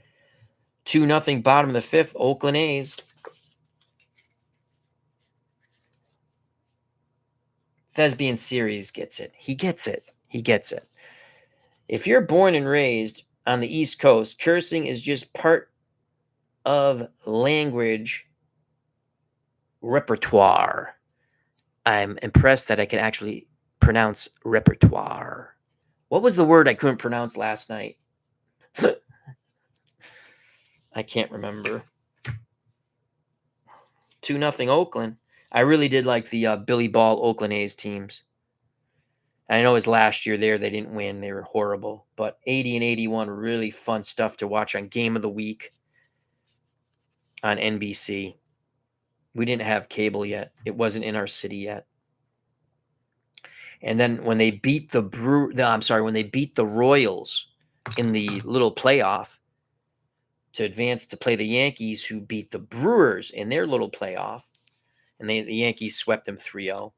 2-0 bottom of the 5th, Oakland A's. Thespian Series gets it. He gets it. He gets it. If you're born and raised on the East Coast, cursing is just part of language repertoire. I'm impressed that I can actually pronounce repertoire. What was the word I couldn't pronounce last night? I can't remember. 2-0 Oakland. I really did like the Billy Ball Oakland A's teams. I know it was last year there. They didn't win. They were horrible. But 80 and 81, really fun stuff to watch on Game of the Week on NBC. We didn't have cable yet. It wasn't in our city yet. And then when they beat when they beat the Royals in the little playoff to advance to play the Yankees, who beat the Brewers in their little playoff, and the Yankees swept them 3-0.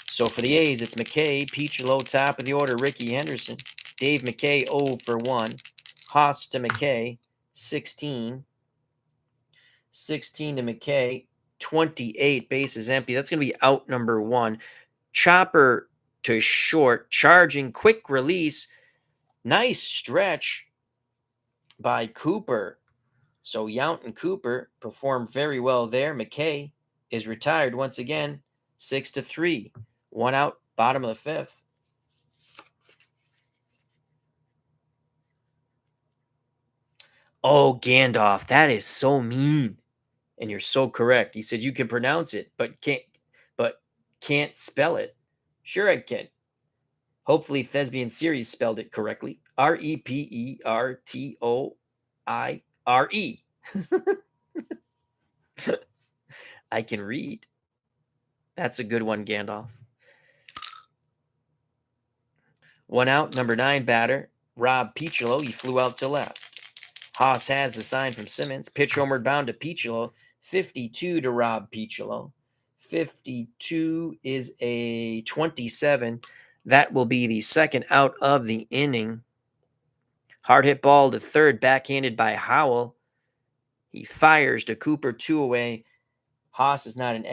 So for the A's, it's McKay, Picholo, top of the order, Ricky Henderson, Dave McKay, 0 for 1, Haas to McKay, 16. 16 to McKay, 28, bases empty. That's going to be out number 1. Chopper to short, charging, quick release. Nice stretch by Cooper. So Yount and Cooper performed very well there. McKay is retired once again, 6-3. 1 out, bottom of the 5th. Oh, Gandalf, that is so mean. And you're so correct. He said you can pronounce it, but can't spell it. Sure I can. Hopefully Thespian Series spelled it correctly. REPERTOIRE. I can read. That's a good one, Gandalf. 1 out, number 9 batter, Rob Picholo. He flew out to left. Haas has the sign from Simmons. Pitch homeward bound to Picholo. 52 to Rob Picholo. 52 is a 27. That will be the second out of the inning. Hard hit ball to third, backhanded by Howell. He fires to Cooper, 2 away. Haas is not an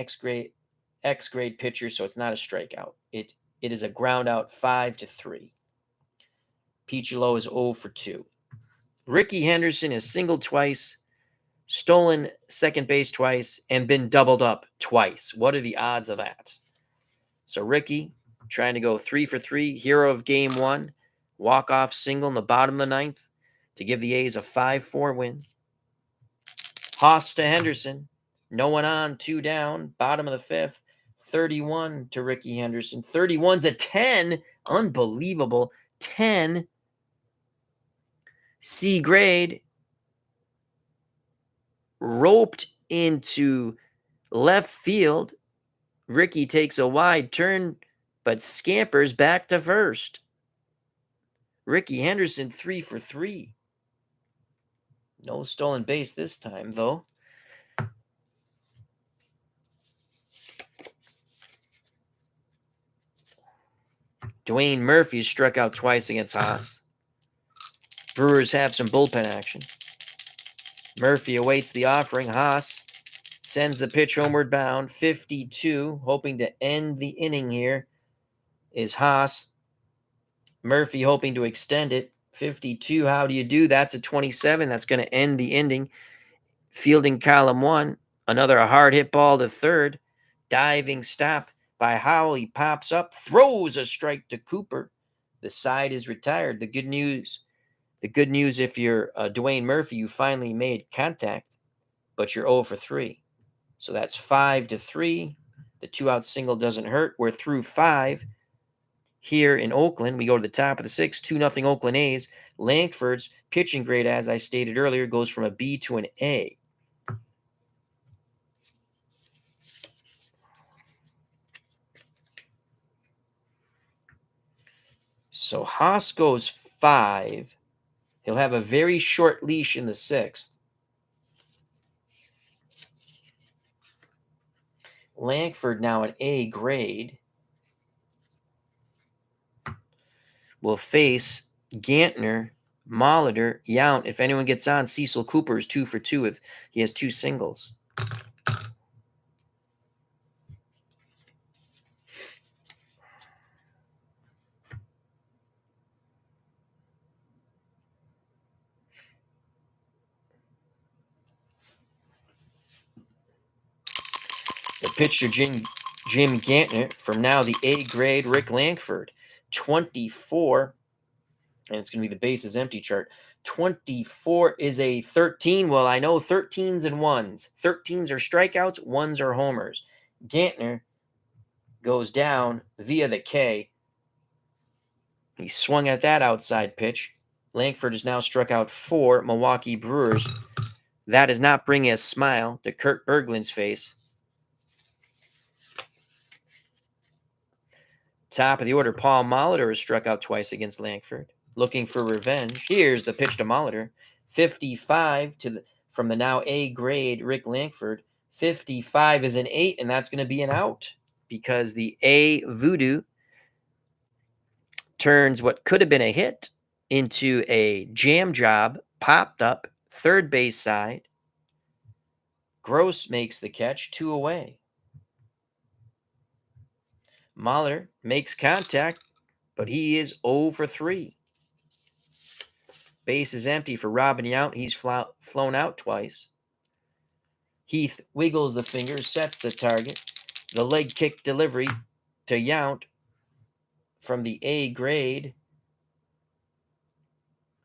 X grade pitcher, so it's not a strikeout. It is a ground out 5-3. Picholo is 0 for 2. Ricky Henderson has singled twice, stolen second base twice, and been doubled up twice. What are the odds of that? So Ricky trying to go 3 for 3, hero of game 1, walk-off single in the bottom of the ninth to give the A's a 5-4 win. Haas to Henderson, no one on, 2 down, bottom of the fifth, 31 to Ricky Henderson. 31's a 10, unbelievable, 10. C grade, roped into left field. Ricky takes a wide turn, but scampers back to first. Ricky Henderson 3 for 3. No stolen base this time, though. Dwayne Murphy struck out twice against Haas. Brewers have some bullpen action. Murphy awaits the offering. Haas sends the pitch homeward bound. 52, hoping to end the inning here, is Haas. Murphy hoping to extend it. 52, how do you do? That's a 27. That's going to end the inning. Fielding column 1. Another hard hit ball to third. Diving stop by Howell. He pops up, throws a strike to Cooper. The side is retired. The good news if you're Dwayne Murphy, you finally made contact, but you're 0 for 3. So that's 5-3. The 2-out single doesn't hurt. We're through 5. Here in Oakland, we go to the top of the 6th, 2-0 Oakland A's. Lankford's pitching grade, as I stated earlier, goes from a B to an A. So Haas goes 5. He'll have a very short leash in the 6th. Lankford now an A grade. Will face Gantner, Molitor, Yount. If anyone gets on, Cecil Cooper is 2 for 2. He has 2 singles. The pitcher, Jim Gantner, from now the A grade, Rick Lankford. 24, and it's going to be the bases empty chart. 24 is a 13. Well, I know 13s and 1s. 13s are strikeouts, 1s are homers. Gantner goes down via the K. He swung at that outside pitch. Lankford has now struck out 4 Milwaukee Brewers. That is not bringing a smile to Kurt Berglund's face. Top of the order, Paul Molitor has struck out twice against Lankford, looking for revenge. Here's the pitch to Molitor. 55 from the now A grade Rick Lankford. 55 is an 8, and that's going to be an out because the A voodoo turns what could have been a hit into a jam job, popped up, third base side. Gross makes the catch, 2 away. Molitor makes contact, but he is 0 for 3. Base is empty for Robin Yount. He's flown out twice. Heath wiggles the fingers, sets the target. The leg kick delivery to Yount from the A grade.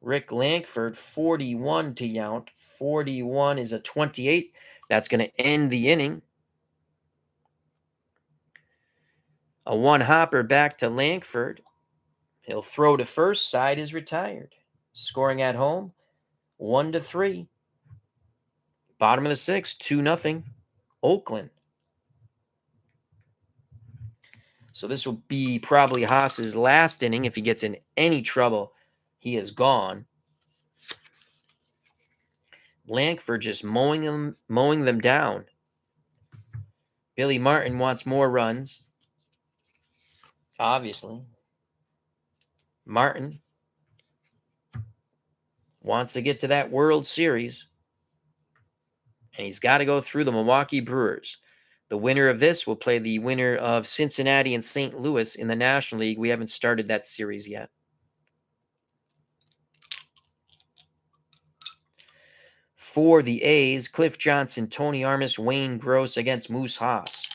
Rick Lankford, 41 to Yount. 41 is a 28. That's going to end the inning. A one-hopper back to Lankford. He'll throw to first. Side is retired. Scoring at home, 1-3. Bottom of the 6th, 2-0 Oakland. So this will be probably Haas's last inning. If he gets in any trouble, he is gone. Lankford just mowing them down. Billy Martin wants more runs. Obviously. Martin wants to get to that World Series. And he's got to go through the Milwaukee Brewers. The winner of this will play the winner of Cincinnati and St. Louis in the National League. We haven't started that series yet. For the A's, Cliff Johnson, Tony Armas, Wayne Gross against Moose Haas.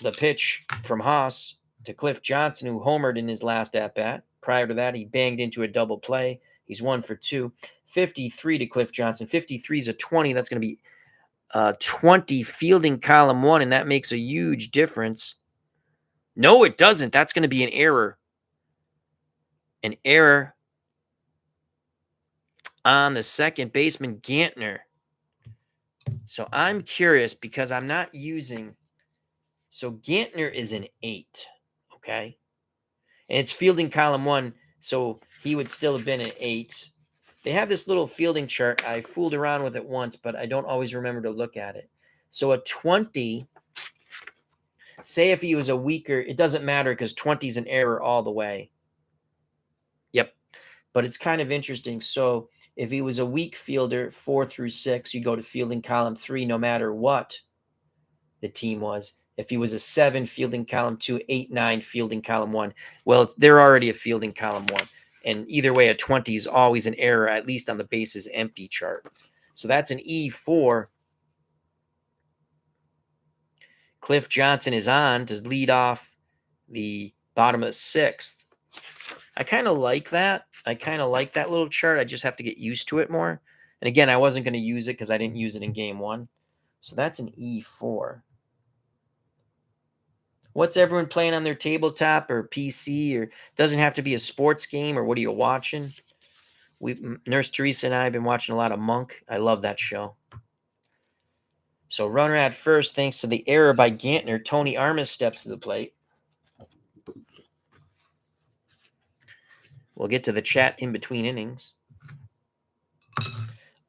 The pitch from Haas to Cliff Johnson, who homered in his last at-bat. Prior to that, he banged into a double play. He's 1 for 2. 53 to Cliff Johnson. 53 is a 20. That's going to be 20 fielding column 1, and that makes a huge difference. No, it doesn't. That's going to be an error. An error on the second baseman, Gantner. So I'm curious because I'm not using... So Gantner is an 8, okay? And it's fielding column 1, so he would still have been an 8. They have this little fielding chart. I fooled around with it once, but I don't always remember to look at it. So a 20, say if he was a weaker, it doesn't matter because 20 is an error all the way. Yep. But it's kind of interesting. So if he was a weak fielder, 4 through 6, you go to fielding column 3 no matter what the team was. If he was a 7, fielding column 2, 8, 9, fielding column 1. Well, they're already a fielding column 1. And either way, a 20 is always an error, at least on the bases empty chart. So that's an E4. Cliff Johnson is on to lead off the bottom of the 6th. I kind of like that. I kind of like that little chart. I just have to get used to it more. And again, I wasn't going to use it because I didn't use it in game 1. So that's an E4. What's everyone playing on their tabletop or PC, or doesn't have to be a sports game, or what are you watching? Nurse Teresa and I have been watching a lot of Monk. I love that show. So runner at first, thanks to the error by Gantner. Tony Armas steps to the plate. We'll get to the chat in between innings.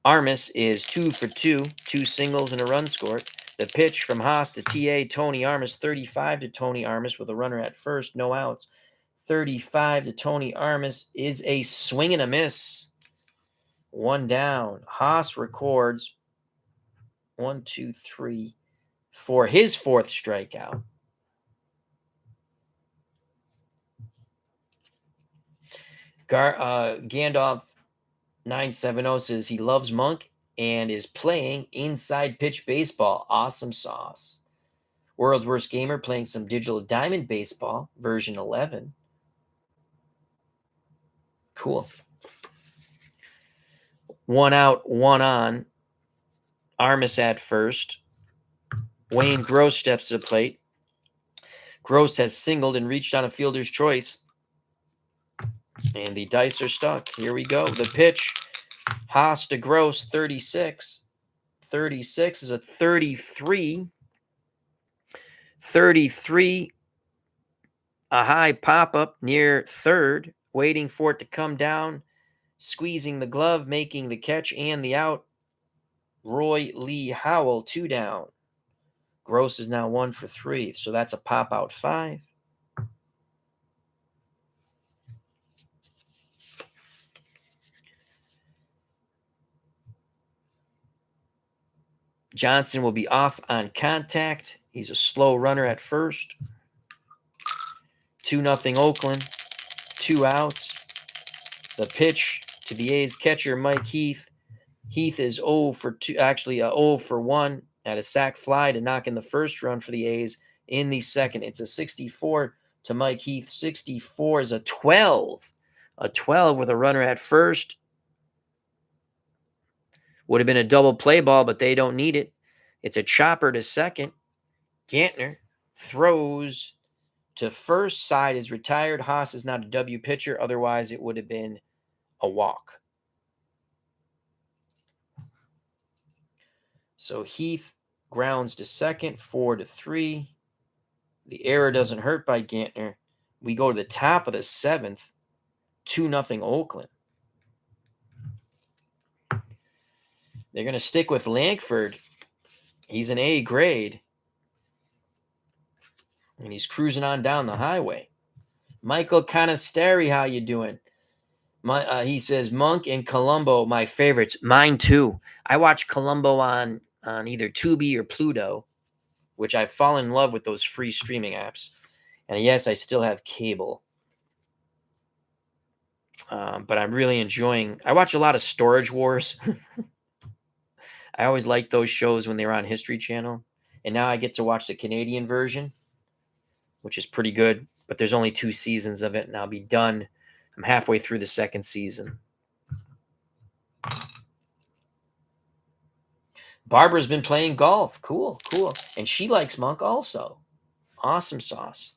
Armas is 2 for 2, 2 singles and a run scored. The pitch from Haas to TA, Tony Armas, 35 to Tony Armas with a runner at first, no outs. 35 to Tony Armas is a swing and a miss. 1 down. Haas records 1, 2, 3 for his 4th strikeout. Gandalf 970 says he loves Monk and is playing inside pitch baseball. Awesome sauce. World's Worst Gamer playing some Digital Diamond Baseball, version 11. Cool. 1 out, 1 on. Armas at first. Wayne Gross steps to the plate. Gross has singled and reached on a fielder's choice. And the dice are stuck. Here we go. The pitch. Haas to Gross, 36. 36 is a 33. 33. A high pop-up near third. Waiting for it to come down. Squeezing the glove, making the catch and the out. Roy Lee Howell, 2 down. Gross is now 1 for 3. So that's a pop-out 5. Johnson will be off on contact. He's a slow runner at first. 2-0 Oakland. 2 outs. The pitch to the A's catcher, Mike Heath. Heath is 0 for 2, actually 0 for 1 at a sac fly to knock in the first run for the A's in the second. It's a 64 to Mike Heath. 64 is a 12. A 12 with a runner at first. Would have been a double play ball, but they don't need it. It's a chopper to second. Gantner throws to first. Side is retired. Haas is not a W pitcher. Otherwise, it would have been a walk. So Heath grounds to second, 4-3. The error doesn't hurt by Gantner. We go to the top of the 7th, 2-0 Oakland. They're going to stick with Lankford. He's an A grade. And he's cruising on down the highway. Michael Canasteri, how you doing? He says, Monk and Columbo, my favorites. Mine too. I watch Columbo on either Tubi or Pluto. which I've fallen in love with those free streaming apps. And yes, I still have cable. But I'm really enjoying. I watch a lot of Storage Wars. I always liked those shows when they were on History Channel, and now I get to watch the Canadian version, which is pretty good. But there's only 2 seasons of it, and I'll be done. I'm halfway through the 2nd season. Barbara's been playing golf. Cool, cool, and she likes Monk also. Awesome sauce.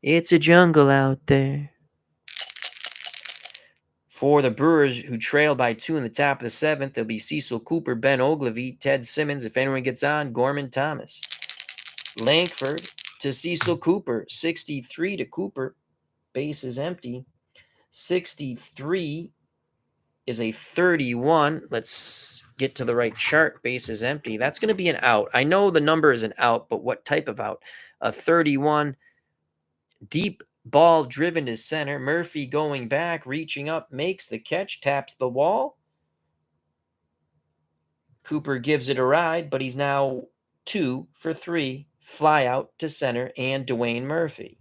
It's a jungle out there. For the Brewers, who trail by 2 in the top of the 7th, there'll be Cecil Cooper, Ben Ogilvy, Ted Simmons. If anyone gets on, Gorman Thomas. Langford to Cecil Cooper. 63 to Cooper. Base is empty. 63 is a 31. Let's get to the right chart. Base is empty. That's going to be an out. I know the number is an out, but what type of out? A 31. Deep ball driven to center. Murphy going back, reaching up, makes the catch, taps the wall. Cooper gives it a ride, but he's now 2 for 3. Fly out to center and Dwayne Murphy.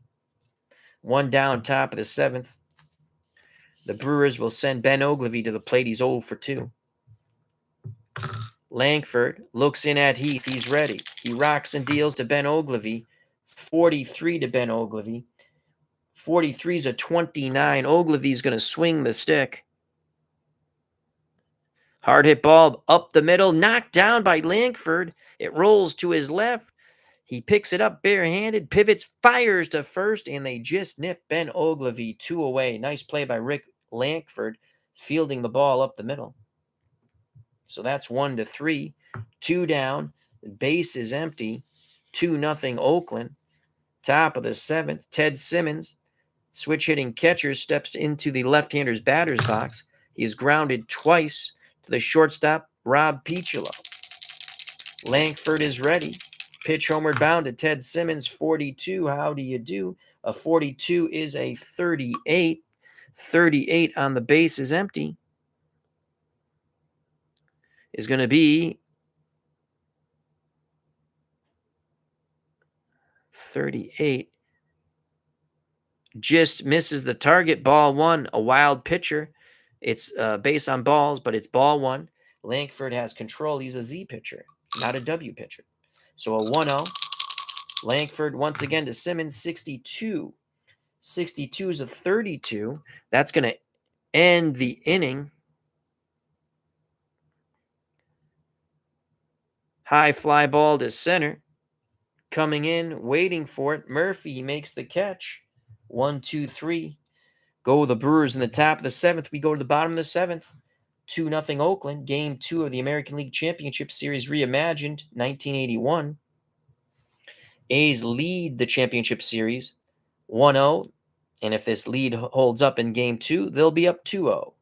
1 down, top of the 7th. The Brewers will send Ben Ogilvy to the plate. He's 0 for 2. Langford looks in at Heath. He's ready. He rocks and deals to Ben Ogilvy. 43 to Ben Ogilvy. 43 is a 29. Ogilvy's going to swing the stick. Hard hit ball up the middle, knocked down by Langford. It rolls to his left. He picks it up barehanded, pivots, fires to first, and they just nip Ben Ogilvy 2 away. Nice play by Rick Langford, fielding the ball up the middle. So that's 1 to 3. 2 down. The base is empty. 2-0 Oakland. Top of the 7th. Ted Simmons, switch hitting catcher, steps into the left-hander's batter's box. He is grounded twice to the shortstop, Rob Piccolo. Langford is ready. Pitch homeward bound to Ted Simmons, 42. How do you do? A 42 is a 38. 38 on the base is empty. Is going to be 38. Just misses the target. Ball 1. A wild pitcher. It's base on balls, but it's ball 1. Langford has control. He's a Z pitcher, not a W pitcher. So a 1-0. Langford once again to Simmons, 62. 62 is a 32. That's going to end the inning. High fly ball to center. Coming in, waiting for it. Murphy makes the catch. 1, 2, 3. Go the Brewers in the top of the 7th. We go to the bottom of the 7th. 2-0 Oakland. Game 2 of the American League Championship Series reimagined, 1981. A's lead the championship series 1-0. And if this lead holds up in Game 2, they'll be up 2-0.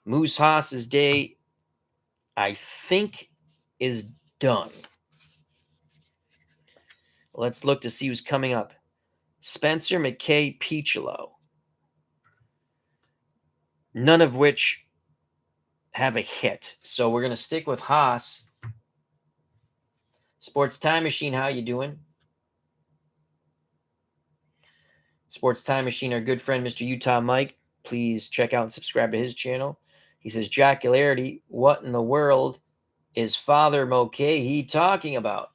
Moose Haas's day, I think, is done. Let's look to see who's coming up. Spencer, McKay, Piccolo. None of which have a hit. So we're going to stick with Haas. Sports Time Machine, how you doing? Sports Time Machine, our good friend, Mr. Utah Mike. Please check out and subscribe to his channel. He says, Jocularity, what in the world is Father Mulcahy talking about?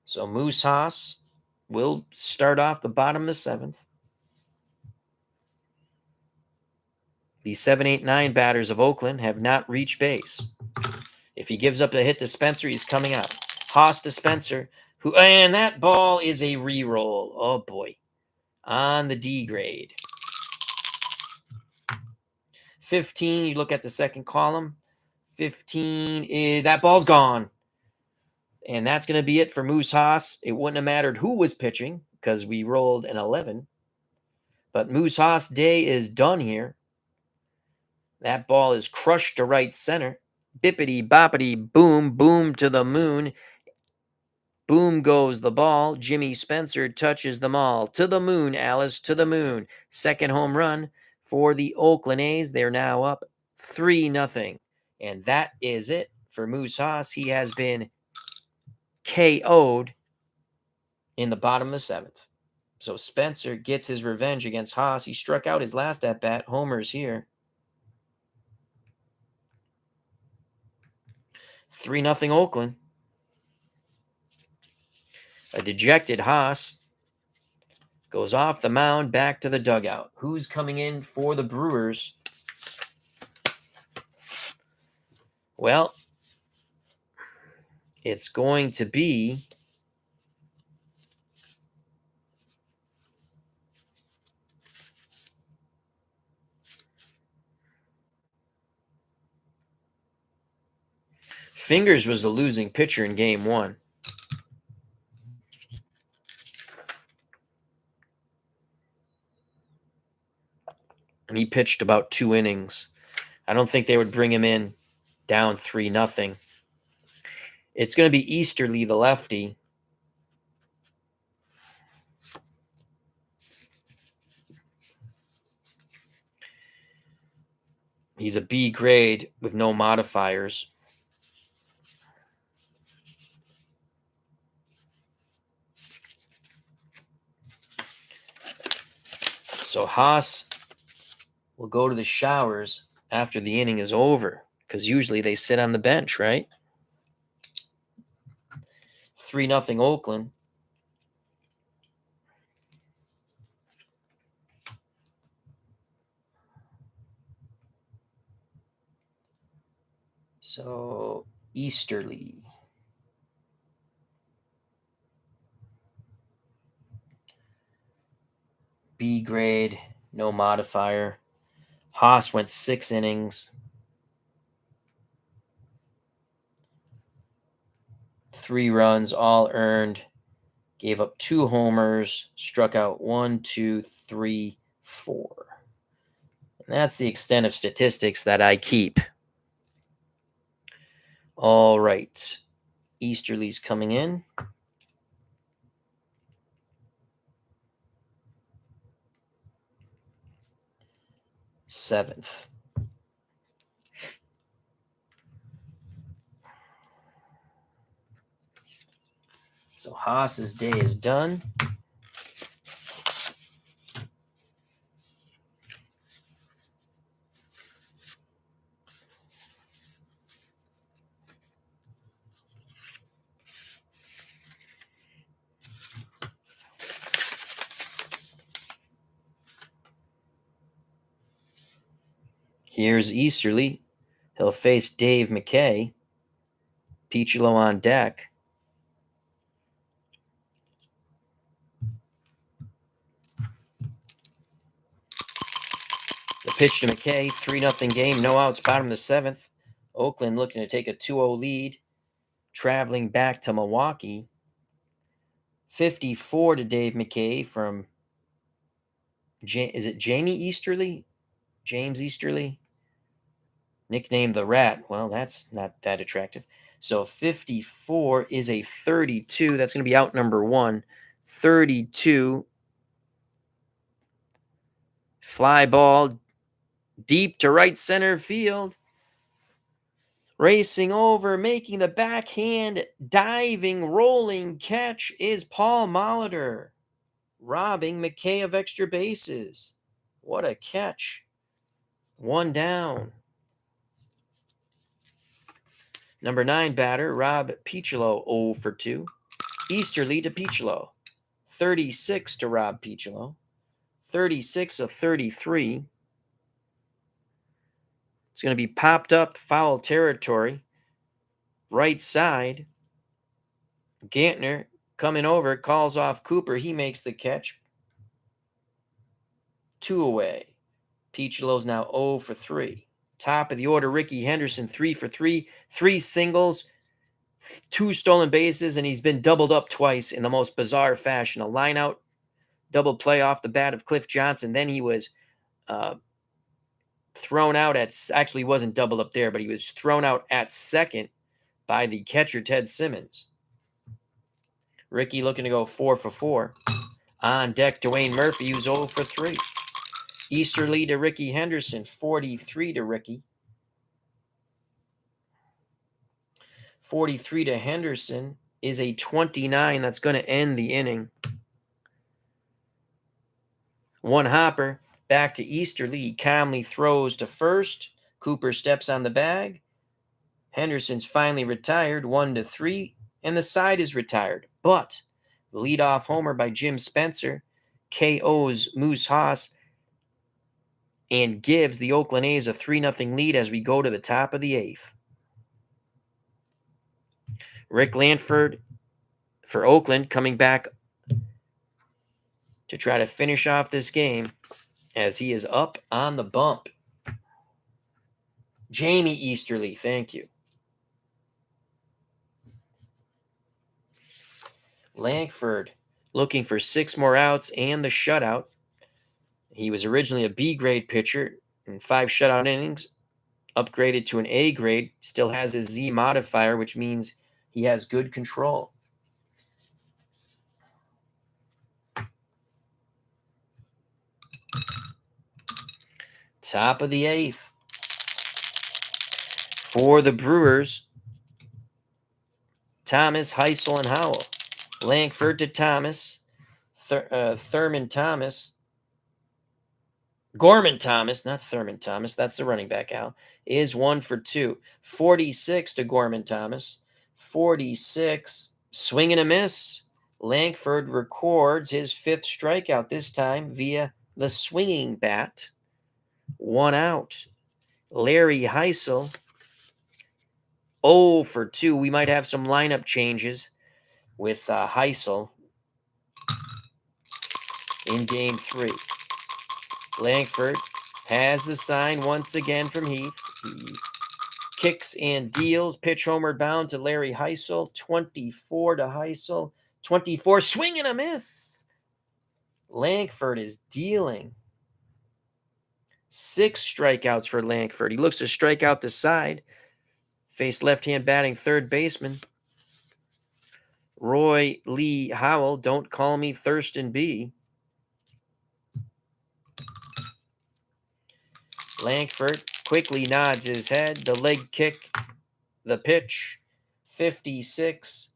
So Moose Haas will start off the bottom of the 7th. The 7, 8, 9 batters of Oakland have not reached base. If he gives up a hit to Spencer, he's coming out. Haas to Spencer, and that ball is a re-roll. Oh, boy. On the D grade. 15, you look at the second column. 15, that ball's gone. And that's going to be it for Moose Haas. It wouldn't have mattered who was pitching because we rolled an 11. But Moose Haas' day is done here. That ball is crushed to right center. Bippity boppity boom, boom to the moon. Boom goes the ball. Jimmy Spencer touches them all. To the moon, Alice, to the moon. Second home run for the Oakland A's. They're now up 3-0 And that is it for Moose Haas. He has been KO'd in the bottom of the 7th. So Spencer gets his revenge against Haas. He struck out his last at-bat. Homers here. 3-0 Oakland. A dejected Haas goes off the mound back to the dugout. Who's coming in for the Brewers? Well, it's going to be Fingers was the losing pitcher in game 1. And he pitched about 2 innings. I don't think they would bring him in down 3-0. It's going to be Easterly, the lefty. He's a B grade with no modifiers. So Haas will go to the showers after the inning is over, because usually they sit on the bench, right? 3-0 Oakland. So Easterly. B grade, no modifier. Haas went 6 innings. 3 runs, all earned. Gave up 2 homers. Struck out 1, 2, 3, 4. And that's the extent of statistics that I keep. All right. Easterly's coming in. Seventh. So Haas's day is done. Here's Easterly. He'll face Dave McKay. Piccolo on deck. The pitch to McKay, 3-0 game, no outs, bottom of the 7th. Oakland looking to take a 2-0 lead, traveling back to Milwaukee. 54 to Dave McKay from, is it Jamie Easterly? James Easterly? Nicknamed the Rat. Well, that's not that attractive. So 54 is a 32. That's going to be out number 1. 32. Fly ball deep to right center field. Racing over, making the backhand, diving, rolling catch is Paul Molitor, robbing McKay of extra bases. What a catch. 1 down. Number 9 batter, Rob Piccolo, 0 for 2. Easterly to Piccolo. 36 to Rob Piccolo. 36 of 33. It's going to be popped up, foul territory. Right side. Gantner coming over, calls off Cooper. He makes the catch. 2 away. Piccolo's now 0 for 3. Top of the order, Ricky Henderson, 3 for 3. 3 singles, 2 stolen bases, and he's been doubled up twice in the most bizarre fashion. A line-out double play off the bat of Cliff Johnson. Then he was thrown out at, actually wasn't doubled up there, but he was thrown out at second by the catcher, Ted Simmons. Ricky looking to go 4 for 4. On deck, Dwayne Murphy, who's 0 for 3. Easterly to Ricky Henderson, 43 to Ricky. 43 to Henderson is a 29. That's going to end the inning. One hopper. Back to Easterly. He calmly throws to first. Cooper steps on the bag. Henderson's finally retired, 1-3, and the side is retired. But the leadoff homer by Jim Spencer KOs Moose Haas and gives the Oakland A's a 3-0 lead as we go to the top of the 8th. Rick Lanford for Oakland coming back to try to finish off this game as he is up on the bump. Jamie Easterly, thank you. Langford looking for 6 more outs and the shutout. He was originally a B grade pitcher in 5 shutout innings, upgraded to an A grade, still has his Z modifier, which means he has good control. Top of the 8th. For the Brewers, Thomas, Heisel, and Howell. Langford to Thomas. Thurman Thomas. Gorman Thomas, not Thurman Thomas, that's the running back, Al, is 1 for 2. 46 to Gorman Thomas. 46, swing and a miss. Langford records his 5th strikeout, this time via the swinging bat. 1 out. Larry Heisel, 0 for 2. We might have some lineup changes with Heisel in Game 3. Langford has the sign once again from Heath. He kicks and deals. Pitch homer bound to Larry Heisel. 24 to Heisel. 24, swing and a miss. Langford is dealing. 6 strikeouts for Langford. He looks to strike out the side. Faced left-hand batting third baseman Roy Lee Howell. Don't call me Thurston B. Langford quickly nods his head. The leg kick, the pitch. 56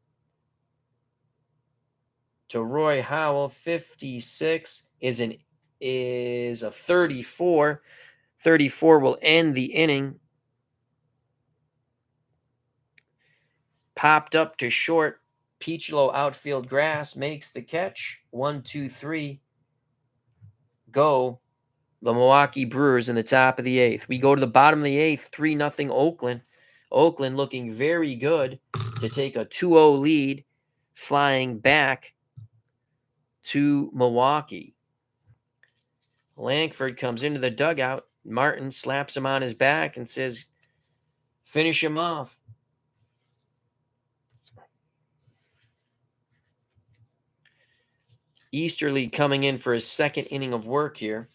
to Roy Howell. 56 is a 34. 34 will end the inning. Popped up to short. Peachlow outfield grass makes the catch. 1, 2, 3. Go. The Milwaukee Brewers in the top of the 8th. We go to the bottom of the 8th, 3-0 Oakland. Oakland looking very good to take a 2-0 lead, flying back to Milwaukee. Langford comes into the dugout. Martin slaps him on his back and says, finish him off. Easterly coming in for his 2nd inning of work here,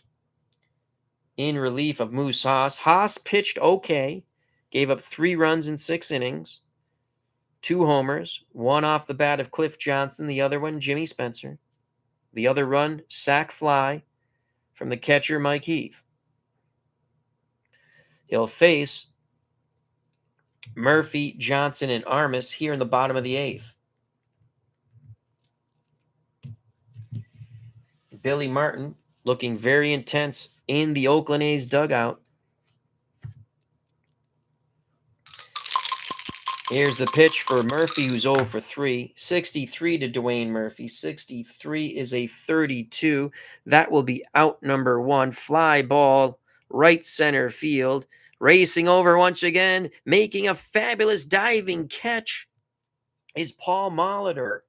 in relief of Moose Haas. Haas pitched okay, gave up 3 runs in 6 innings, 2 homers, 1 off the bat of Cliff Johnson, the other one Jimmy Spencer. The other run, sac fly from the catcher Mike Heath. He'll face Murphy, Johnson, and Armas here in the bottom of the 8th. Billy Martin looking very intense in the Oakland A's dugout. Here's the pitch for Murphy, who's 0 for 3. 63 to Dwayne Murphy. 63 is a 32. That will be out number 1. Fly ball, right center field. Racing over once again, making a fabulous diving catch is Paul Molitor.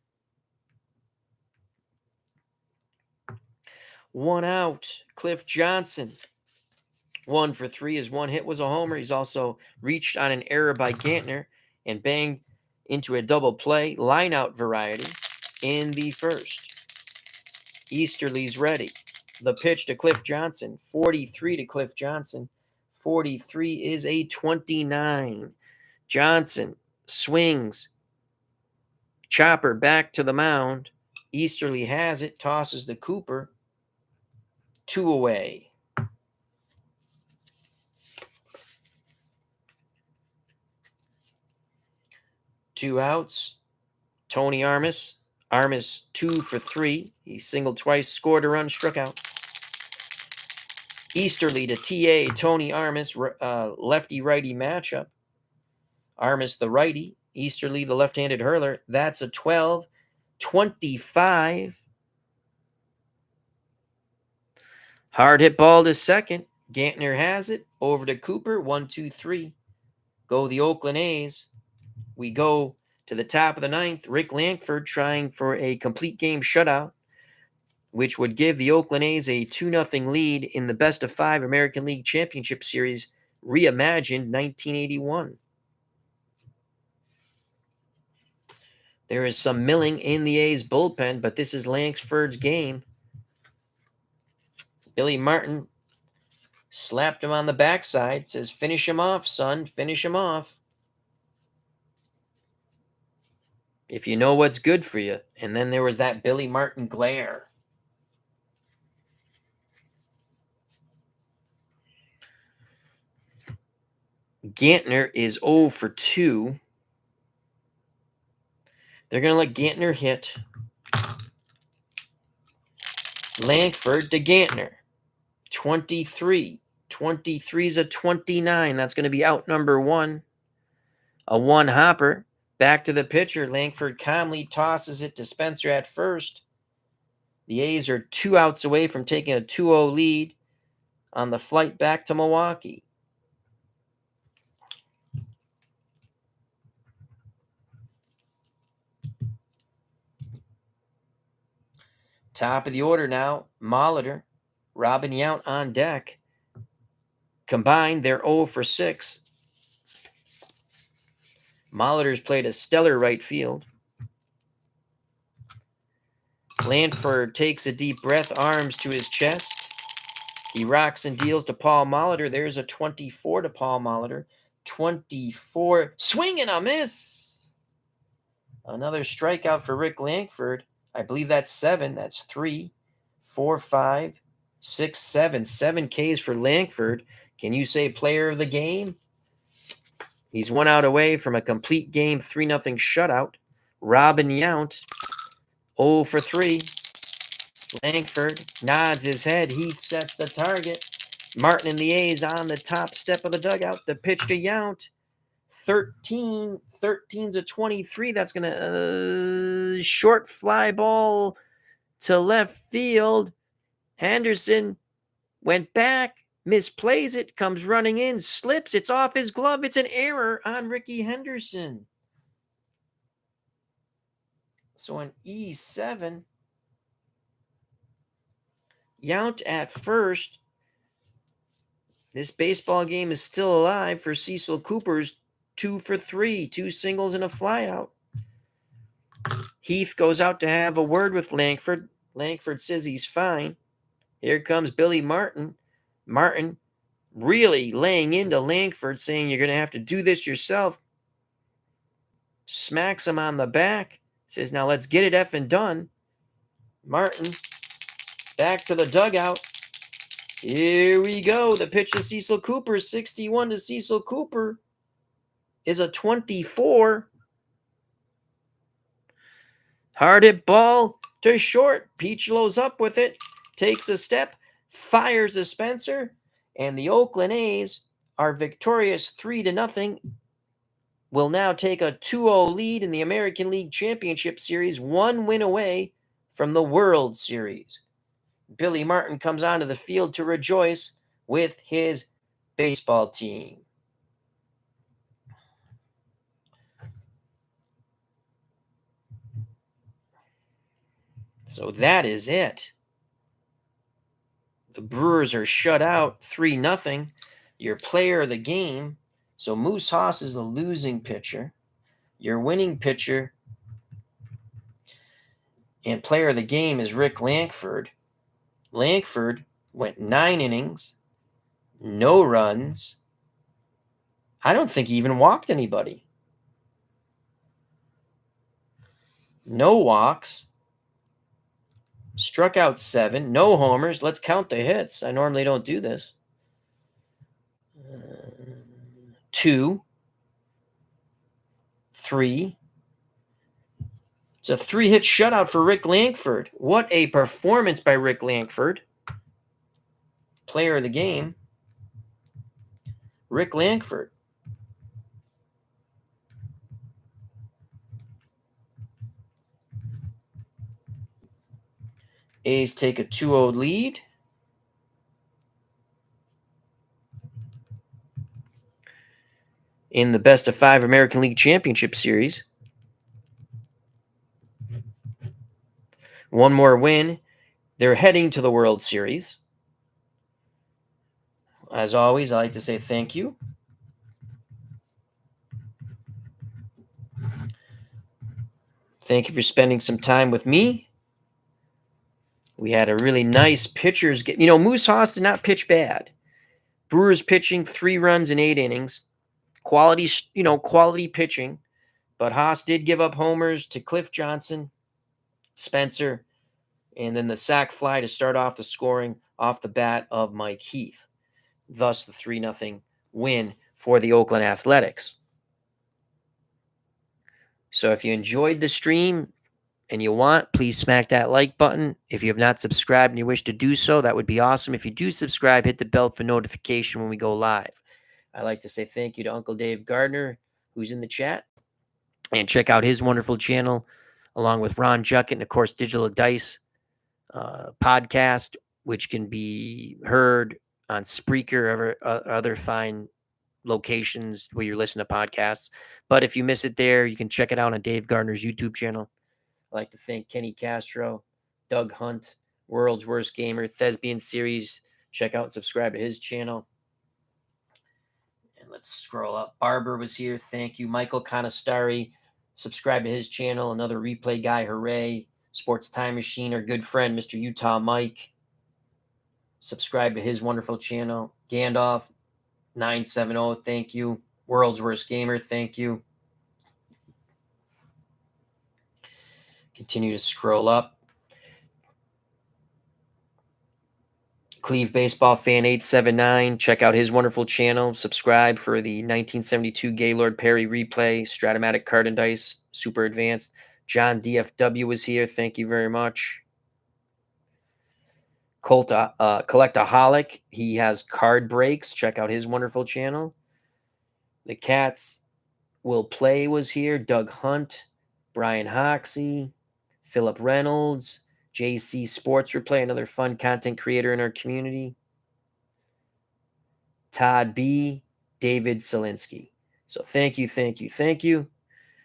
1 out. Cliff Johnson, 1 for 3. His 1 hit was a homer. He's also reached on an error by Gantner and banged into a double play, line-out variety in the 1st. Easterly's ready. The pitch to Cliff Johnson, 43 to Cliff Johnson. 43 is a 29. Johnson swings. Chopper back to the mound. Easterly has it, tosses to Cooper. 2 away. 2 outs. Tony Armas. Armas 2 for 3. He singled twice, scored a run, struck out. Easterly to TA. Tony Armas, lefty-righty matchup. Armas the righty. Easterly the left-handed hurler. That's a 12-25. Hard hit ball to second. Gantner has it. Over to Cooper. 1-2-3. Go the Oakland A's. We go to the top of the ninth. Rick Lankford trying for a complete game shutout, which would give the Oakland A's a 2-0 lead in the best-of-5 American League Championship Series, reimagined 1981. There is some milling in the A's bullpen, but this is Lankford's game. Billy Martin slapped him on the backside, says, "Finish him off, son, finish him off. If you know what's good for you." And then there was that Billy Martin glare. Gantner is 0 for 2. They're going to let Gantner hit. Lankford to Gantner. 23. 23 is a 29. That's going to be out number 1. A 1 hopper. Back to the pitcher. Lankford calmly tosses it to Spencer at first. The A's are 2 outs away from taking a 2-0 lead on the flight back to Milwaukee. Top of the order now, Molitor, Robin Yount on deck. Combined, they're 0 for 6. Molitor's played a stellar right field. Lankford takes a deep breath, arms to his chest. He rocks and deals to Paul Molitor. There's a 24 to Paul Molitor. 24, swing and a miss. Another strikeout for Rick Lankford. I believe that's 7. That's 3, 4, 5, 6, 7. 7 Ks for Lankford. Can you say player of the game? He's 1 out away from a complete game 3-0 shutout. Robin Yount, 0 for 3. Lankford nods his head. He sets the target. Martin and the A's on the top step of the dugout. The pitch to Yount. 13's a 23. That's going to short fly ball to left field. Henderson went back, misplays it, comes running in, slips. It's off his glove. It's an error on Ricky Henderson. So an E7. Yount at first. This baseball game is still alive for Cecil Cooper's 2 for 3, 2 singles and a flyout. Heath goes out to have a word with Lankford. Lankford says he's fine. Here comes Billy Martin. Martin really laying into Lankford, saying you're going to have to do this yourself. Smacks him on the back. Says, now let's get it effing done. Martin back to the dugout. Here we go. The pitch to Cecil Cooper, 61 to Cecil Cooper, is a 24. Hard hit ball to short. Peachlo's up with it. Takes a step. Fires a Spencer. And the Oakland A's are victorious 3-0. Will now take a 2-0 lead in the American League Championship Series, 1 win away from the World Series. Billy Martin comes onto the field to rejoice with his baseball team. So that is it. The Brewers are shut out 3-0. Your player of the game. So Moose Haas is the losing pitcher. Your winning pitcher and player of the game is Rick Lankford. Lankford went 9 innings, no runs. I don't think he even walked anybody. No walks. Struck out 7. No homers. Let's count the hits. I normally don't do this. 2, 3, It's a 3-hit shutout for Rick Lankford. What a performance by Rick Lankford. Player of the game, Rick Lankford. A's take a 2-0 lead. In the best-of-5 American League Championship Series. One more win. They're heading to the World Series. As always, I like to say thank you. Thank you for spending some time with me. We had a really nice pitchers game. Moose Haas did not pitch bad. Brewers pitching 3 runs in 8 innings. Quality pitching. But Haas did give up homers to Cliff Johnson, Spencer, and then the sac fly to start off the scoring off the bat of Mike Heath. Thus, the 3-0 win for the Oakland Athletics. So if you enjoyed the stream and you want, please smack that like button. If you have not subscribed and you wish to do so, that would be awesome. If you do subscribe, hit the bell for notification when we go live. I'd like to say thank you to Uncle Dave Gardner, who's in the chat. And check out his wonderful channel, along with Ron Juckett and, of course, Digital Dice podcast, which can be heard on Spreaker or other fine locations where you're listening to podcasts. But if you miss it there, you can check it out on Dave Gardner's YouTube channel. I'd like to thank Kenny Castro, Doug Hunt, World's Worst Gamer, Thespian Series. Check out and subscribe to his channel. And let's scroll up. Barber was here. Thank you. Michael Conastari. Subscribe to his channel. Another replay guy. Hooray. Sports Time Machine, our good friend, Mr. Utah Mike. Subscribe to his wonderful channel. Gandalf 970. Thank you. World's Worst Gamer. Thank you. Continue to scroll up. Cleve Baseball Fan 879. Check out his wonderful channel. Subscribe for the 1972 Gaylord Perry replay. Stratomatic card and dice. Super advanced. John DFW was here. Thank you very much. Collectaholic. He has card breaks. Check out his wonderful channel. The Cats Will Play was here. Doug Hunt. Brian Hoxie. Philip Reynolds. JC Sports Replay, another fun content creator in our community. Todd B. David Selinsky. So thank you.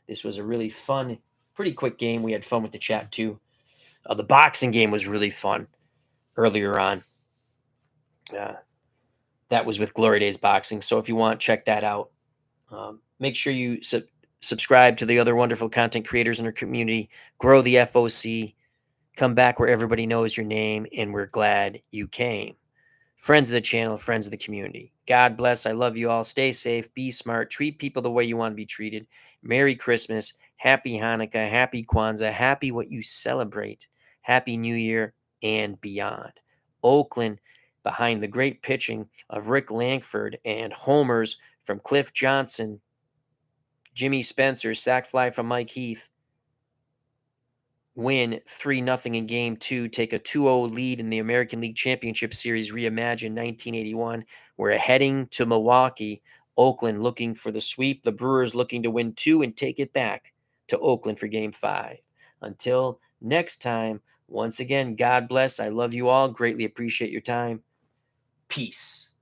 This was a really fun, pretty quick game. We had fun with the chat too. The boxing game was really fun earlier on. That was with Glory Days Boxing. So if you want, check that out. Make sure you subscribe to the other wonderful content creators in our community. Grow the FOC. Come back where everybody knows your name, and we're glad you came. Friends of the channel, friends of the community. God bless. I love you all. Stay safe. Be smart. Treat people the way you want to be treated. Merry Christmas. Happy Hanukkah. Happy Kwanzaa. Happy what you celebrate. Happy New Year and beyond. Oakland, behind the great pitching of Rick Lankford and homers from Cliff Johnson, Jimmy Spencer, sac fly from Mike Heath, win 3-0 in Game 2, take a 2-0 lead in the American League Championship Series reimagined 1981. We're heading to Milwaukee. Oakland looking for the sweep. The Brewers looking to win 2 and take it back to Oakland for Game 5. Until next time, once again, God bless. I love you all. Greatly appreciate your time. Peace.